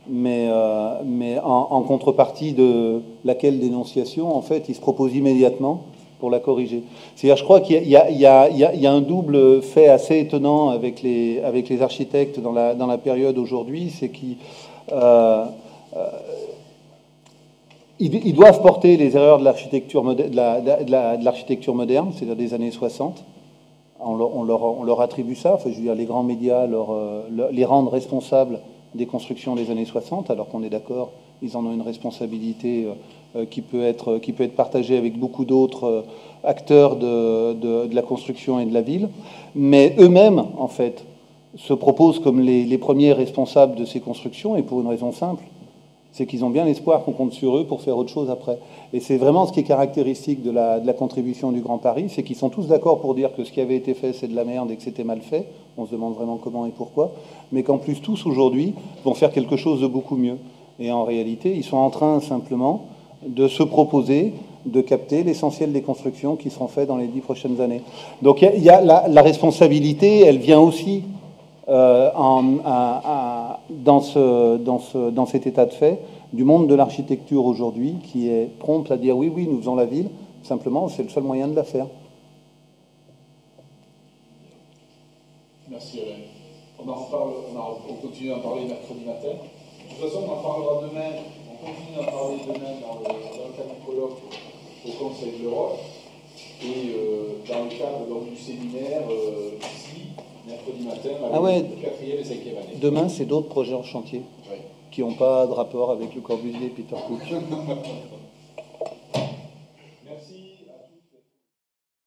mais en contrepartie de laquelle dénonciation, en fait, ils se proposent immédiatement pour la corriger. C'est-à-dire, je crois qu'il y a un double fait assez étonnant avec les architectes dans la période aujourd'hui, c'est qu'ils ils doivent porter les erreurs de l'architecture moderne, c'est-à-dire des années 60. On leur attribue ça. Enfin, je veux dire, les grands médias les rendent responsables des constructions des années 60, alors qu'on est d'accord, ils en ont une responsabilité qui peut être partagée avec beaucoup d'autres acteurs de la construction et de la ville. Mais eux-mêmes, en fait, se proposent comme les premiers responsables de ces constructions, et pour une raison simple, c'est qu'ils ont bien l'espoir qu'on compte sur eux pour faire autre chose après. Et c'est vraiment ce qui est caractéristique de la contribution du Grand Paris, c'est qu'ils sont tous d'accord pour dire que ce qui avait été fait, c'est de la merde et que c'était mal fait. On se demande vraiment comment et pourquoi. Mais qu'en plus, tous, aujourd'hui, vont faire quelque chose de beaucoup mieux. Et en réalité, ils sont en train, simplement, de se proposer de capter l'essentiel des constructions qui seront faites dans les 10 prochaines années. Donc, il y a la responsabilité, elle vient aussi dans cet état de fait du monde de l'architecture aujourd'hui, qui est prompt à dire oui, nous faisons la ville, simplement c'est le seul moyen de la faire. Merci Alain. On continue à en parler mercredi matin. De toute façon, on en parlera demain, on continue à en parler demain dans le cadre du colloque au Conseil de l'Europe et dans le cadre du séminaire ici, mercredi matin, avec la 4e et 5e année. Demain, c'est d'autres projets en chantier qui n'ont pas de rapport avec le Corbusier et Peter Cook.